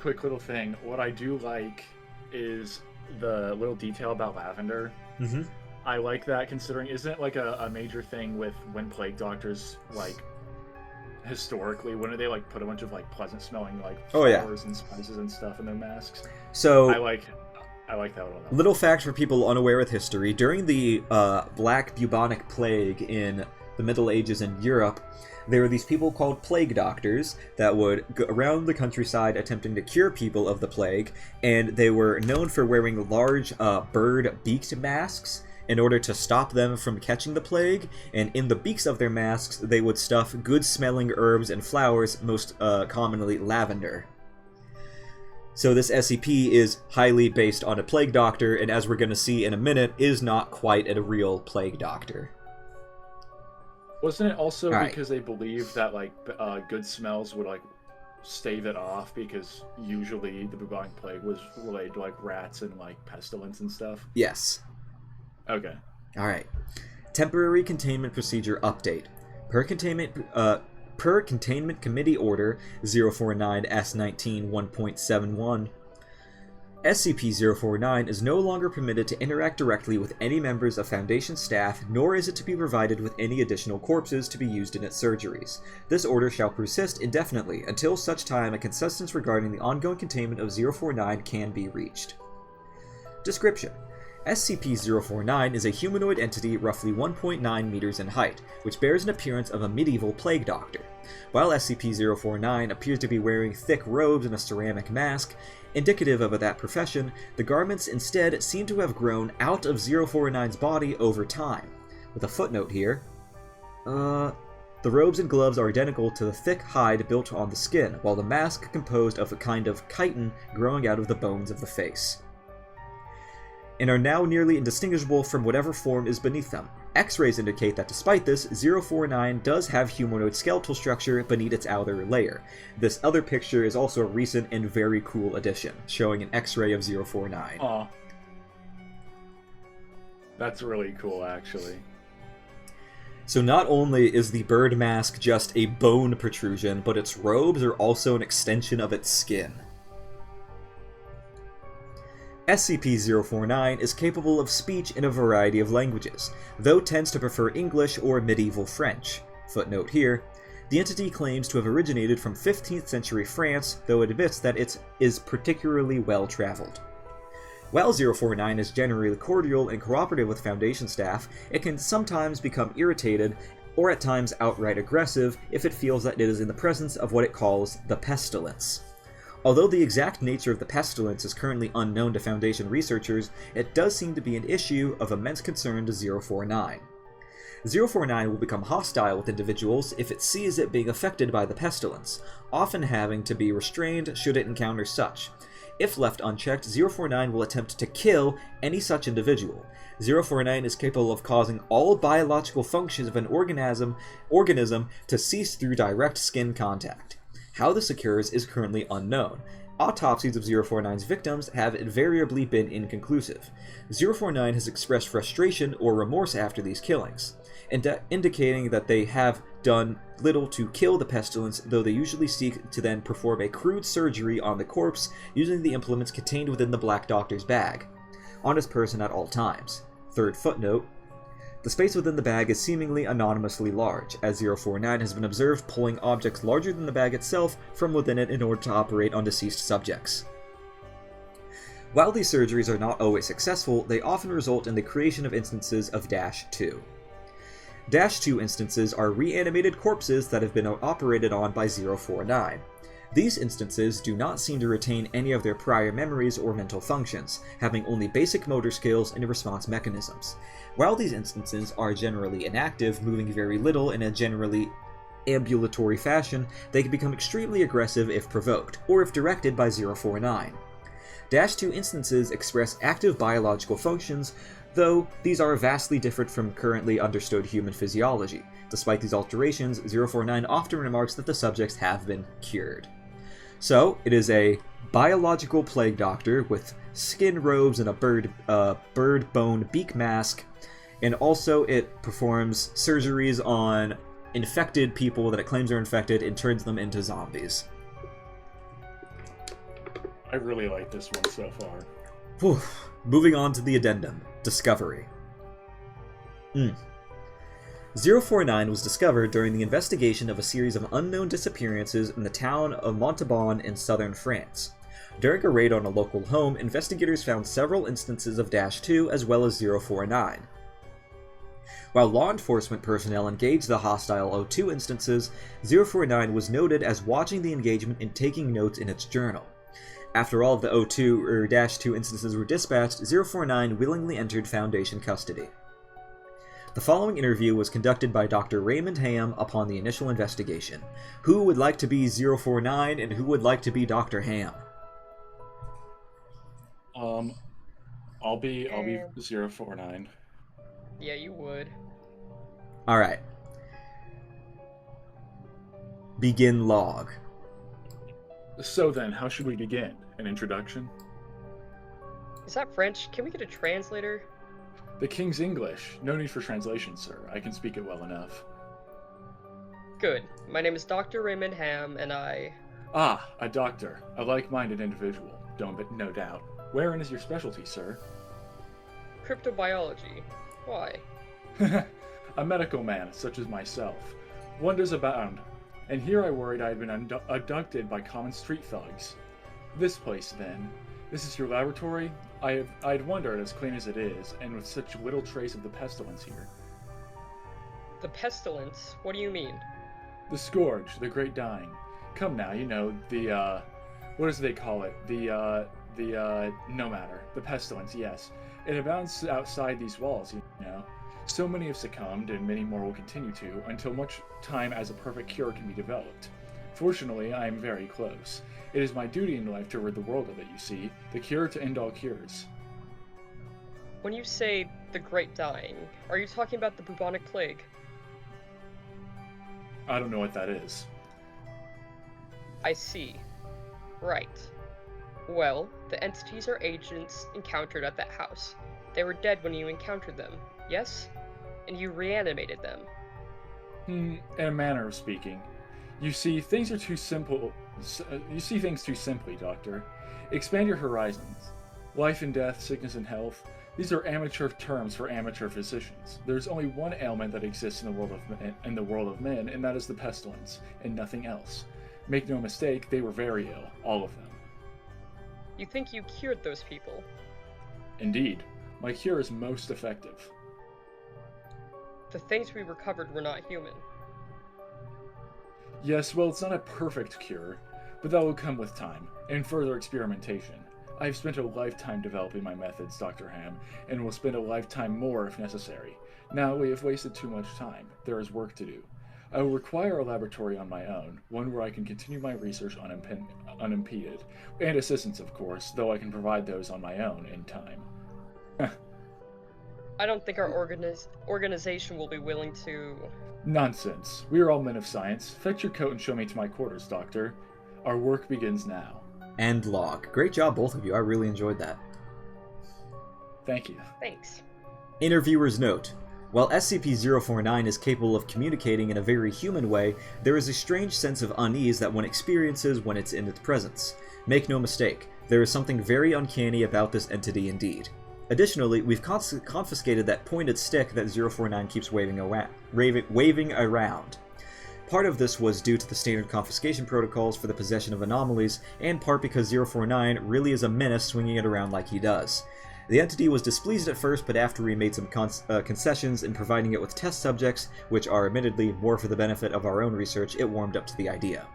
quick little thing. What I do like is the little detail about lavender. Mm-hmm. I like that, considering isn't it like a major thing with when plague doctors, like, historically, wouldn't they like put a bunch of like pleasant smelling like flowers and spices and stuff in their masks? So I like that a lot. Little fact for people unaware with history: during the Black Bubonic Plague in the Middle Ages in Europe, there were these people called plague doctors that would go around the countryside attempting to cure people of the plague, and they were known for wearing large bird-beaked masks in order to stop them from catching the plague, and in the beaks of their masks they would stuff good-smelling herbs and flowers, most commonly lavender. So this SCP is highly based on a plague doctor, and as we're going to see in a minute, is not quite a real plague doctor. Wasn't it also because they believed that like good smells would like stave it off, because usually the bubonic plague was related to like rats and like pestilence and stuff? Yes. Okay. Alright. Temporary Containment Procedure Update. Per Containment Committee Order 049-S19 1.71, SCP-049 is no longer permitted to interact directly with any members of Foundation staff, nor is it to be provided with any additional corpses to be used in its surgeries. This order shall persist indefinitely until such time a consensus regarding the ongoing containment of 049 can be reached. Description: SCP-049 is a humanoid entity roughly 1.9 meters in height, which bears an appearance of a medieval plague doctor. While SCP-049 appears to be wearing thick robes and a ceramic mask, indicative of that profession, the garments instead seem to have grown out of 049's body over time. With a footnote here, the robes and gloves are identical to the thick hide built on the skin, while the mask composed of a kind of chitin growing out of the bones of the face, and are now nearly indistinguishable from whatever form is beneath them. X-rays indicate that despite this, 049 does have humanoid skeletal structure beneath its outer layer. This other picture is also a recent and very cool addition, showing an X-ray of 049. Aw. That's really cool, actually. So not only is the bird mask just a bone protrusion, but its robes are also an extension of its skin. SCP-049 is capable of speech in a variety of languages, though tends to prefer English or medieval French. Footnote here: the entity claims to have originated from 15th century France, though it admits that it is particularly well traveled. While 049 is generally cordial and cooperative with Foundation staff, it can sometimes become irritated or at times outright aggressive if it feels that it is in the presence of what it calls the pestilence. Although the exact nature of the pestilence is currently unknown to Foundation researchers, it does seem to be an issue of immense concern to 049. 049 will become hostile with individuals if it sees it being affected by the pestilence, often having to be restrained should it encounter such. If left unchecked, 049 will attempt to kill any such individual. 049 is capable of causing all biological functions of an organism to cease through direct skin contact. How this occurs is currently unknown. Autopsies of 049's victims have invariably been inconclusive. 049 has expressed frustration or remorse after these killings, indicating that they have done little to kill the pestilence, though they usually seek to then perform a crude surgery on the corpse using the implements contained within the Black Doctor's bag, on his person at all times. Third footnote: the space within the bag is seemingly anonymously large, as 049 has been observed pulling objects larger than the bag itself from within it in order to operate on deceased subjects. While these surgeries are not always successful, they often result in the creation of instances of -2. -2 instances are reanimated corpses that have been operated on by 049. These instances do not seem to retain any of their prior memories or mental functions, having only basic motor skills and response mechanisms. While these instances are generally inactive, moving very little in a generally ambulatory fashion, they can become extremely aggressive if provoked, or if directed by 049. -2 instances express active biological functions, though these are vastly different from currently understood human physiology. Despite these alterations, 049 often remarks that the subjects have been cured. So, it is a biological plague doctor with skin robes and a bird bone beak mask, and also it performs surgeries on infected people that it claims are infected and turns them into zombies. I really like this one so far. Whew. Moving on to the addendum. Discovery. 049 was discovered during the investigation of a series of unknown disappearances in the town of Montauban in southern France. During a raid on a local home, investigators found several instances of -2 as well as 049. While law enforcement personnel engaged the hostile O2 instances, 049 was noted as watching the engagement and taking notes in its journal. After all of the O2 or -2 instances were dispatched, 049 willingly entered Foundation custody. The following interview was conducted by Dr. Raymond Ham upon the initial investigation. Who would like to be 049 and who would like to be Dr. Ham? I'll be 049. Yeah, you would. Alright. Begin log. So then, how should we begin? An introduction? Is that French? Can we get a translator? The King's English. No need for translation, sir. I can speak it well enough. Good. My name is Dr. Raymond Ham, and I... Ah, a doctor. A like-minded individual. No doubt. Wherein is your specialty, sir? Cryptobiology. Why? A medical man, such as myself. Wonders abound. And here I worried I had been abducted by common street thugs. This place, then. This is your laboratory? I'd wondered, as clean as it is, and with such little trace of the pestilence here. The pestilence? What do you mean? The scourge, the great dying. Come now, you know, what do they call it? No matter. The pestilence, yes. It abounds outside these walls, you know. So many have succumbed, and many more will continue to, until much time as a perfect cure can be developed. Fortunately, I am very close. It is my duty in life to rid the world of it, you see. The cure to end all cures. When you say the Great Dying, are you talking about the bubonic plague? I don't know what that is. I see. Right. Well, the entities or agents encountered at that house. They were dead when you encountered them, yes? And you reanimated them. In a manner of speaking. You see things too simply, Doctor. Expand your horizons. Life and death, sickness and health. These are amateur terms for amateur physicians. There's only one ailment that exists in the world of men, and that is the pestilence, and nothing else. Make no mistake, they were very ill, all of them. You think you cured those people? Indeed. My cure is most effective. The things we recovered were not human. Yes, well, it's not a perfect cure, but that will come with time, and further experimentation. I have spent a lifetime developing my methods, Dr. Ham, and will spend a lifetime more if necessary. Now we have wasted too much time. There is work to do. I will require a laboratory on my own, one where I can continue my research unimpeded, and assistance, of course, though I can provide those on my own in time. I don't think our organization will be willing to... Nonsense. We are all men of science. Fetch your coat and show me to my quarters, Doctor. Our work begins now. End log. Great job, both of you. I really enjoyed that. Thank you. Thanks. Interviewer's note. While SCP-049 is capable of communicating in a very human way, there is a strange sense of unease that one experiences when it's in its presence. Make no mistake, there is something very uncanny about this entity indeed. Additionally, we've confiscated that pointed stick that 049 keeps waving around. Part of this was due to the standard confiscation protocols for the possession of anomalies, and part because 049 really is a menace swinging it around like he does. The entity was displeased at first, but after we made some concessions in providing it with test subjects, which are admittedly more for the benefit of our own research, it warmed up to the idea.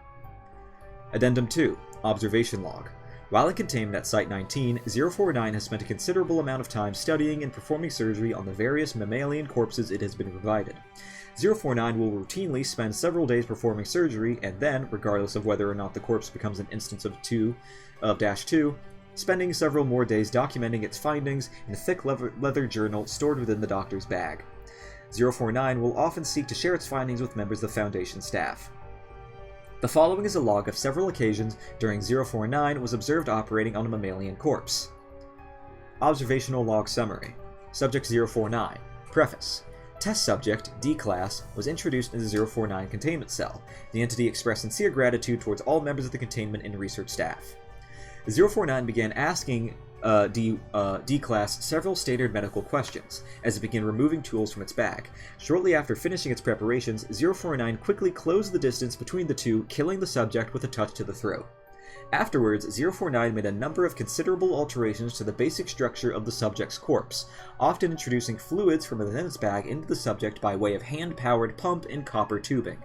Addendum 2. Observation Log. While in containment at Site-19, 049 has spent a considerable amount of time studying and performing surgery on the various mammalian corpses it has been provided. 049 will routinely spend several days performing surgery, and then, regardless of whether or not the corpse becomes an instance of -2, spending several more days documenting its findings in a thick leather journal stored within the doctor's bag. 049 will often seek to share its findings with members of the Foundation staff. The following is a log of several occasions during 049 was observed operating on a mammalian corpse. Observational Log Summary. Subject 049. Preface. Test Subject, D-Class, was introduced into the 049 containment cell. The entity expressed sincere gratitude towards all members of the containment and research staff. 049 began asking D-Class several standard medical questions, as it began removing tools from its bag. Shortly after finishing its preparations, 049 quickly closed the distance between the two, killing the subject with a touch to the throat. Afterwards, 049 made a number of considerable alterations to the basic structure of the subject's corpse, often introducing fluids from within its bag into the subject by way of hand-powered pump and copper tubing.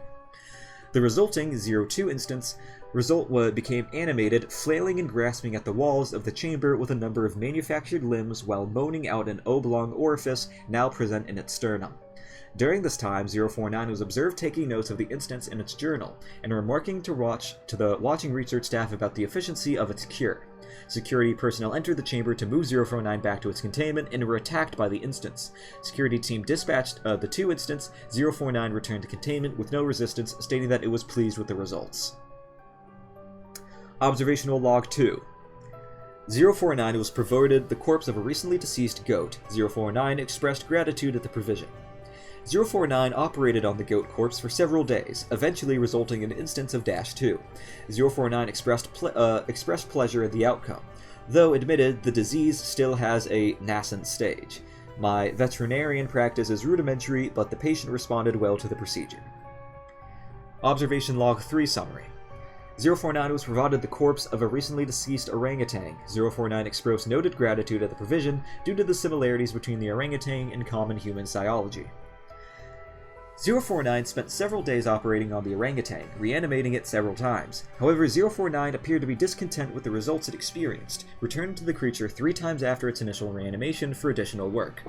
The resulting 02 instance became animated, flailing and grasping at the walls of the chamber with a number of manufactured limbs while moaning out an oblong orifice now present in its sternum. During this time, 049 was observed taking notes of the instance in its journal, and remarking to the watching research staff about the efficiency of its cure. Security personnel entered the chamber to move 049 back to its containment and were attacked by the instance. Security team dispatched the two instance. 049 returned to containment with no resistance, stating that it was pleased with the results. Observational Log 2. 049 was provided the corpse of a recently deceased goat. 049 expressed gratitude at the provision. 049 operated on the goat corpse for several days, eventually resulting in an instance of -2. 049 expressed pleasure at the outcome, though admitted the disease still has a nascent stage. My veterinarian practice is rudimentary, but the patient responded well to the procedure. Observation Log 3 Summary. 049 was provided the corpse of a recently deceased orangutan. 049 expressed noted gratitude at the provision due to the similarities between the orangutan and common human physiology. 049 spent several days operating on the orangutan, reanimating it several times. However, 049 appeared to be discontent with the results it experienced, returning to the creature 3 times after its initial reanimation for additional work.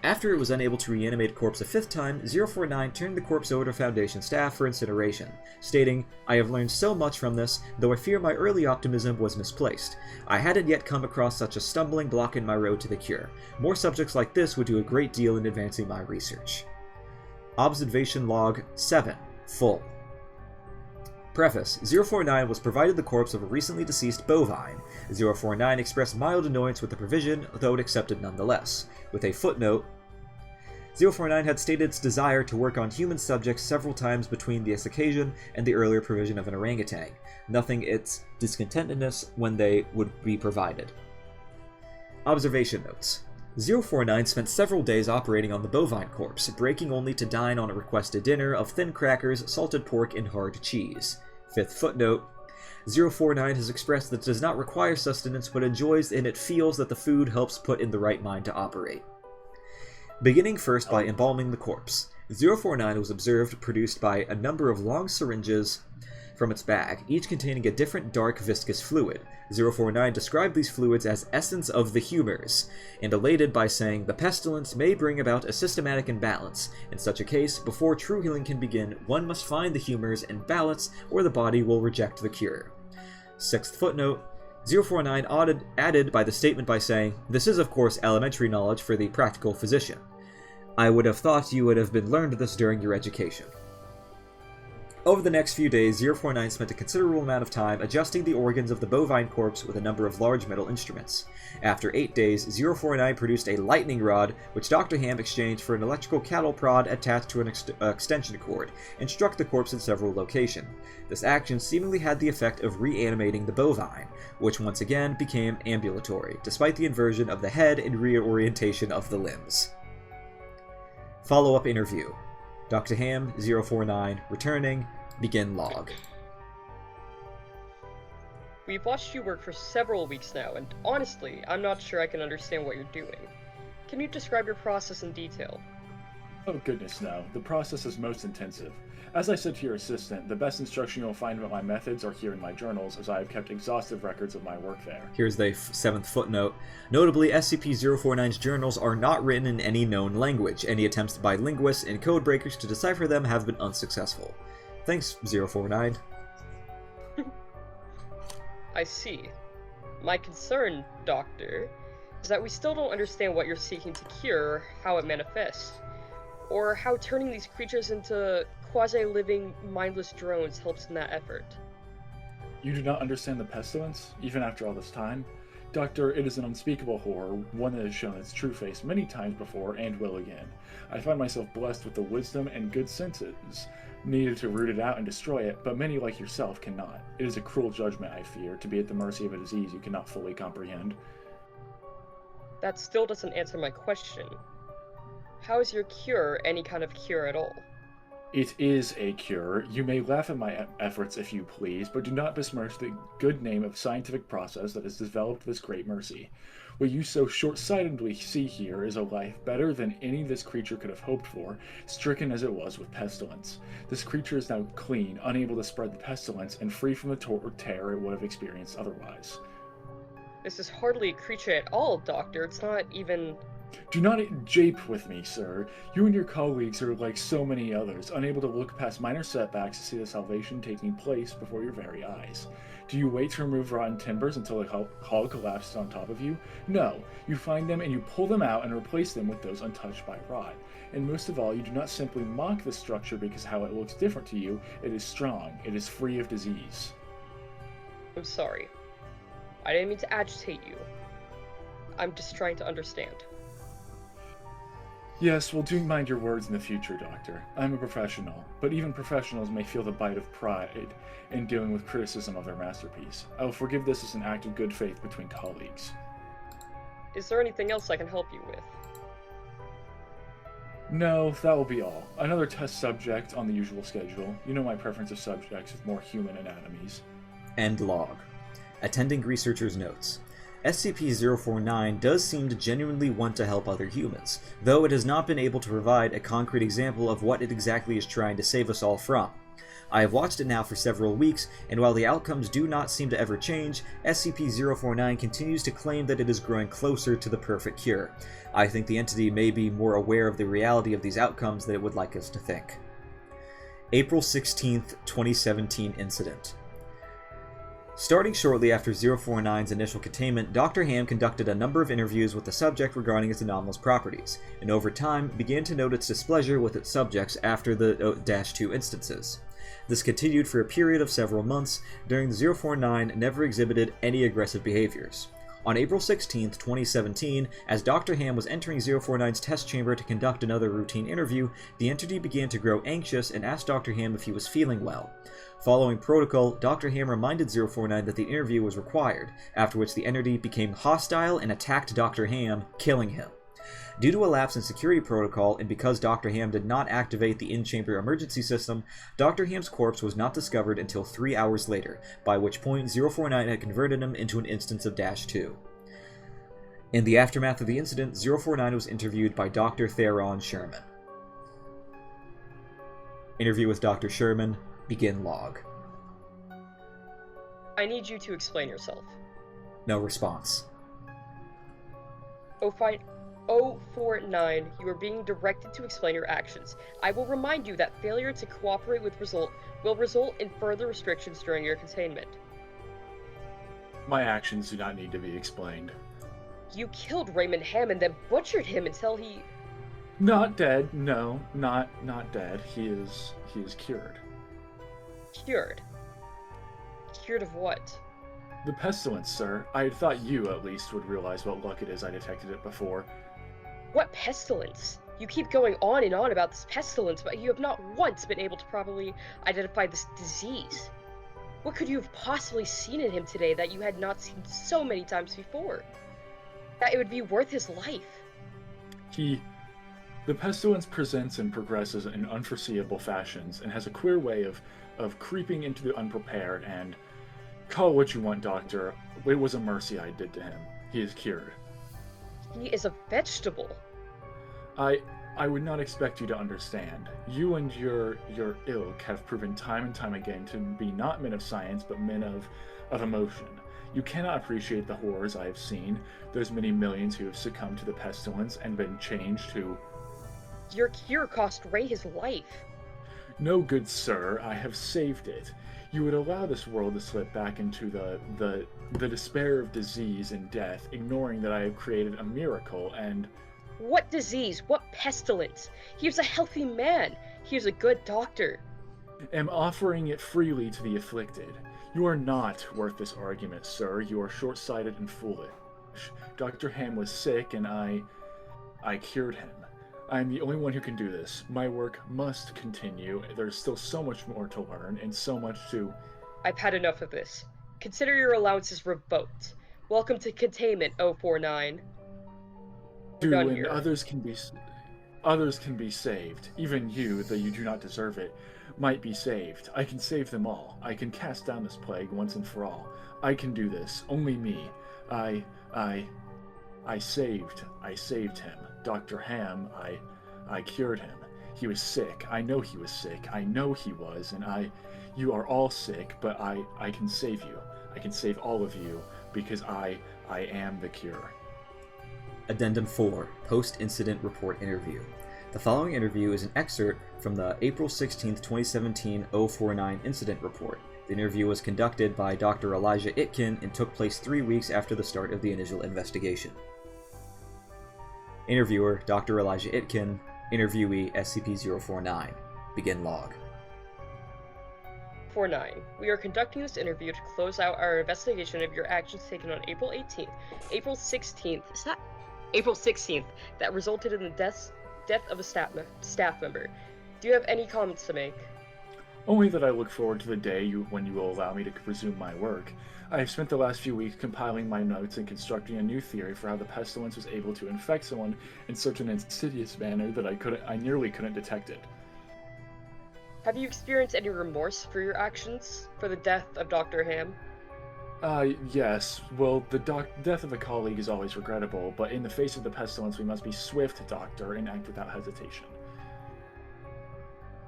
After it was unable to reanimate a corpse a 5th time, 049 turned the corpse over to Foundation staff for incineration, stating, "I have learned so much from this, though I fear my early optimism was misplaced. I hadn't yet come across such a stumbling block in my road to the cure. More subjects like this would do a great deal in advancing my research." Observation Log 7. Full. Preface. 049 was provided the corpse of a recently deceased bovine. 049 expressed mild annoyance with the provision, though it accepted nonetheless. With a footnote, 049 had stated its desire to work on human subjects several times between this occasion and the earlier provision of an orangutan, nothing its discontentedness when they would be provided. Observation Notes. 049 spent several days operating on the bovine corpse, breaking only to dine on a requested dinner of thin crackers, salted pork, and hard cheese. 5th footnote. 049 has expressed that it does not require sustenance, but enjoys and it feels that the food helps put in the right mind to operate. Beginning first by embalming the corpse. 049 was observed produced by a number of long syringes from its bag, each containing a different dark viscous fluid. 049 described these fluids as essence of the humors, and elated by saying, "The pestilence may bring about a systematic imbalance. In such a case, before true healing can begin, one must find the humors and balance, or the body will reject the cure." Sixth footnote, 049 added by the statement by saying, "This is of course elementary knowledge for the practical physician. I would have thought you would have been learned this during your education." Over the next few days, 049 spent a considerable amount of time adjusting the organs of the bovine corpse with a number of large metal instruments. After 8 days, 049 produced a lightning rod, which Dr. Ham exchanged for an electrical cattle prod attached to an extension cord, and struck the corpse in several locations. This action seemingly had the effect of reanimating the bovine, which once again became ambulatory, despite the inversion of the head and reorientation of the limbs. Follow-up interview. Dr. Ham, 049, returning, begin log. We've watched you work for several weeks now, and honestly, I'm not sure I can understand what you're doing. Can you describe your process in detail? Oh goodness no, the process is most intensive. As I said to your assistant, the best instruction you'll find about my methods are here in my journals, as I have kept exhaustive records of my work there. Here's the 7th footnote. Notably, SCP-049's journals are not written in any known language. Any attempts by linguists and code breakers to decipher them have been unsuccessful. Thanks, 049. I see. My concern, Doctor, is that we still don't understand what you're seeking to cure, how it manifests, or how turning these creatures into quasi-living, mindless drones helps in that effort. You do not understand the pestilence, even after all this time? Doctor, it is an unspeakable horror, one that has shown its true face many times before and will again. I find myself blessed with the wisdom and good senses needed to root it out and destroy it, but many like yourself cannot. It is a cruel judgment, I fear, to be at the mercy of a disease you cannot fully comprehend. That still doesn't answer my question. How is your cure any kind of cure at all? It is a cure. You may laugh at my efforts if you please, but do not besmirch the good name of scientific process that has developed this great mercy. What you so short-sightedly see here is a life better than any this creature could have hoped for, stricken as it was with pestilence. This creature is now clean, unable to spread the pestilence, and free from the terror it would have experienced otherwise. This is hardly a creature at all, Doctor. It's not even... Do not jape with me, sir. You and your colleagues are like so many others, unable to look past minor setbacks to see the salvation taking place before your very eyes. Do you wait to remove rotten timbers until the hull collapses on top of you? No. You find them and you pull them out and replace them with those untouched by rot. And most of all, you do not simply mock the structure because how it looks different to you. It is strong. It is free of disease. I'm sorry. I didn't mean to agitate you. I'm just trying to understand. Yes, well, do mind your words in the future, Doctor. I'm a professional, but even professionals may feel the bite of pride in dealing with criticism of their masterpiece. I will forgive this as an act of good faith between colleagues. Is there anything else I can help you with? No, that will be all. Another test subject on the usual schedule. You know my preference of subjects with more human anatomies. End log. Attending researcher's notes. SCP-049 does seem to genuinely want to help other humans, though it has not been able to provide a concrete example of what it exactly is trying to save us all from. I have watched it now for several weeks, and while the outcomes do not seem to ever change, SCP-049 continues to claim that it is growing closer to the perfect cure. I think the entity may be more aware of the reality of these outcomes than it would like us to think. April 16th, 2017 incident. Starting shortly after 049's initial containment, Dr. Ham conducted a number of interviews with the subject regarding its anomalous properties, and over time began to note its displeasure with its subjects after the -2 instances. This continued for a period of several months, during the 049 never exhibited any aggressive behaviors. On April 16, 2017, as Dr. Ham was entering 049's test chamber to conduct another routine interview, the entity began to grow anxious and asked Dr. Ham if he was feeling well. Following protocol, Dr. Ham reminded 049 that the interview was required, after which the entity became hostile and attacked Dr. Ham, killing him. Due to a lapse in security protocol, and because Dr. Ham did not activate the in-chamber emergency system, Dr. Ham's corpse was not discovered until 3 hours later, by which point 049 had converted him into an instance of -2. In the aftermath of the incident, 049 was interviewed by Dr. Theron Sherman. Interview with Dr. Sherman. Begin log. I need you to explain yourself. No response. 049, you are being directed to explain your actions. I will remind you that failure to cooperate with will result in further restrictions during your containment. My actions do not need to be explained. You killed Raymond Hammond, then butchered him until he... Not dead, no, not dead. He is cured. Cured? Cured of what? The pestilence, sir. I had thought you, at least, would realize what luck it is I detected it before. What pestilence? You keep going on and on about this pestilence, but you have not once been able to properly identify this disease. What could you have possibly seen in him today that you had not seen so many times before? That it would be worth his life? The pestilence presents and progresses in unforeseeable fashions, and has a queer way of creeping into the unprepared, and call it what you want, Doctor. It was a mercy I did to him. He is cured. He is a vegetable. I would not expect you to understand. You and your ilk have proven time and time again to be not men of science, but men of emotion. You cannot appreciate the horrors I have seen, those many millions who have succumbed to the pestilence and been changed to... Your cure cost Ray his life. No, good sir, I have saved it. You would allow this world to slip back into the despair of disease and death, ignoring that I have created a miracle, and... What disease? What pestilence? He was a healthy man. He was a good doctor. Am offering it freely to the afflicted. You are not worth this argument, sir. You are short-sighted and foolish. Dr. Ham was sick, and I cured him. I am the only one who can do this. My work must continue. There's still so much more to learn, and so much to... I've had enough of this. Consider your allowances revoked. Welcome to Containment, 049. And others can be saved. Even you, though you do not deserve it, might be saved. I can save them all. I can cast down this plague once and for all. I can do this. Only me. I saved him. Dr. Ham, I cured him. He was sick. I know he was sick. I know he was, and you are all sick, but I can save you. I can save all of you, because I am the cure. Addendum 4, Post-Incident Report Interview. The following interview is an excerpt from the April 16, 2017 049 Incident Report. The interview was conducted by Dr. Elijah Itkin and took place 3 weeks after the start of the initial investigation. Interviewer, Dr. Elijah Itkin. Interviewee, SCP-049. Begin log. 49. We are conducting this interview to close out our investigation of your actions taken on April 18th, April 16th, is that? April 16th, that resulted in the death of a staff member. Do you have any comments to make? Only that I look forward to the day when you will allow me to resume my work. I have spent the last few weeks compiling my notes and constructing a new theory for how the pestilence was able to infect someone in such an insidious manner that I nearly couldn't detect it. Have you experienced any remorse for your actions, for the death of Dr. Ham? Yes. Well, the death of a colleague is always regrettable, but in the face of the pestilence we must be swift, Doctor, and act without hesitation.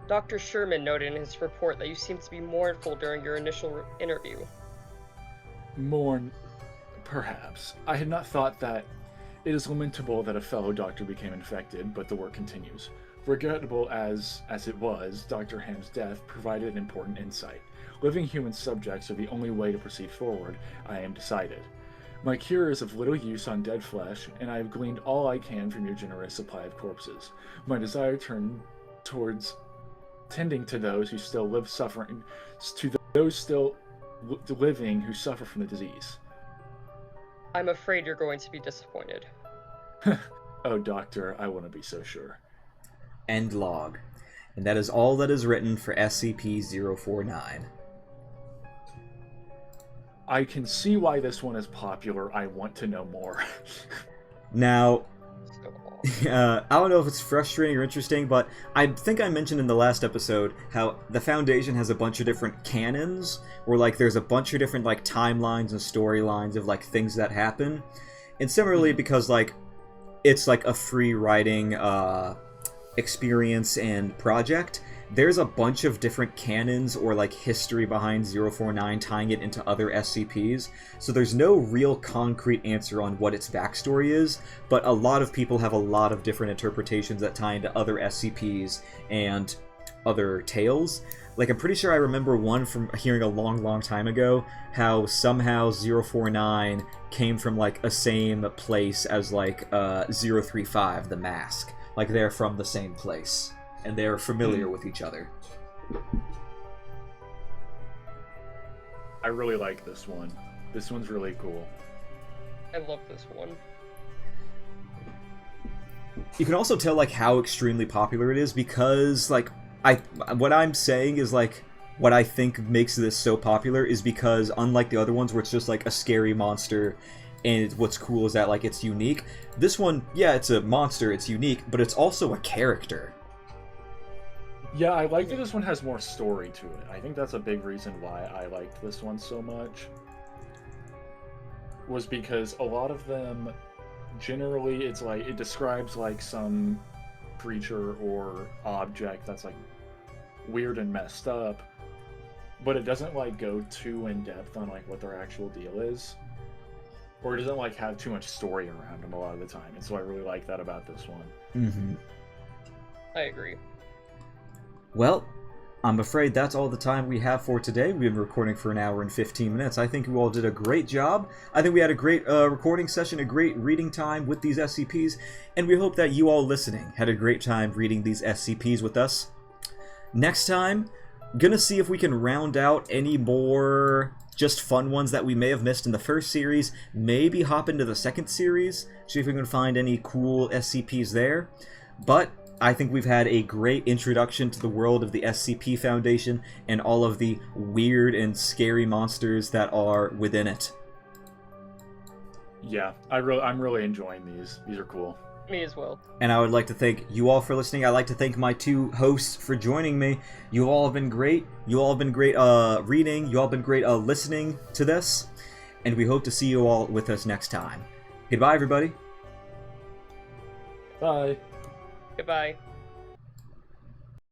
Dr. Sherman noted in his report that you seemed to be mournful during your initial interview. Mourn, perhaps. I had not thought that. It is lamentable that a fellow doctor became infected, but the work continues. Regrettable as it was, Dr. Ham's death provided an important insight. Living human subjects are the only way to proceed forward, I am decided. My cure is of little use on dead flesh, and I have gleaned all I can from your generous supply of corpses. My desire turned towards tending to those who still live suffering, to those still living who suffer from the disease. I'm afraid you're going to be disappointed. Oh, Doctor, I want to be so sure. End log. And that is all that is written for SCP-049. I can see why this one is popular. I want to know more. Now, I don't know if it's frustrating or interesting, but I think I mentioned in the last episode how the Foundation has a bunch of different canons, where like there's a bunch of different like timelines and storylines of like things that happen. And similarly, because like it's like a free writing experience and project, there's a bunch of different canons or like history behind 049 tying it into other SCPs, so there's no real concrete answer on what its backstory is, but a lot of people have a lot of different interpretations that tie into other SCPs and other tales. Like, I'm pretty sure I remember one from hearing a long time ago, how somehow 049 came from, like, a same place as, like, 035, the Mask. Like, they're from the same place, and they're familiar with each other. I really like this one. This one's really cool. I love this one. You can also tell, like, how extremely popular it is because, like, what I'm saying is, like, what I think makes this so popular is because, unlike the other ones where it's just, like, a scary monster, and what's cool is that, like, it's unique, this one, yeah, it's a monster, it's unique, but it's also a character. Yeah, I like that this one has more story to it. I think that's a big reason why I liked this one so much. Was because a lot of them, generally, it's like, it describes, like, some creature or object that's, like, weird and messed up, but it doesn't, like, go too in depth on, like, what their actual deal is, or it doesn't, like, have too much story around them a lot of the time, and so I really like that about this one. Mm-hmm. I agree. Well, I'm afraid that's all the time we have for today. We've been recording for an hour and 15 minutes. I think you all did a great job. I think we had a great recording session, a great reading time with these SCPs, and we hope that you all listening had a great time reading these SCPs with us. Next time, gonna see if we can round out any more just fun ones that we may have missed in the first series, maybe hop into the second series, see if we can find any cool SCPs there. But I think we've had a great introduction to the world of the SCP Foundation and all of the weird and scary monsters that are within it. Yeah, I'm really enjoying these. These are cool. Me as well. And I would like to thank you all for listening. I'd like to thank my two hosts for joining me. You all have been great. You all have been great reading. You all have been great listening to this. And we hope to see you all with us next time. Goodbye, everybody. Bye. Goodbye.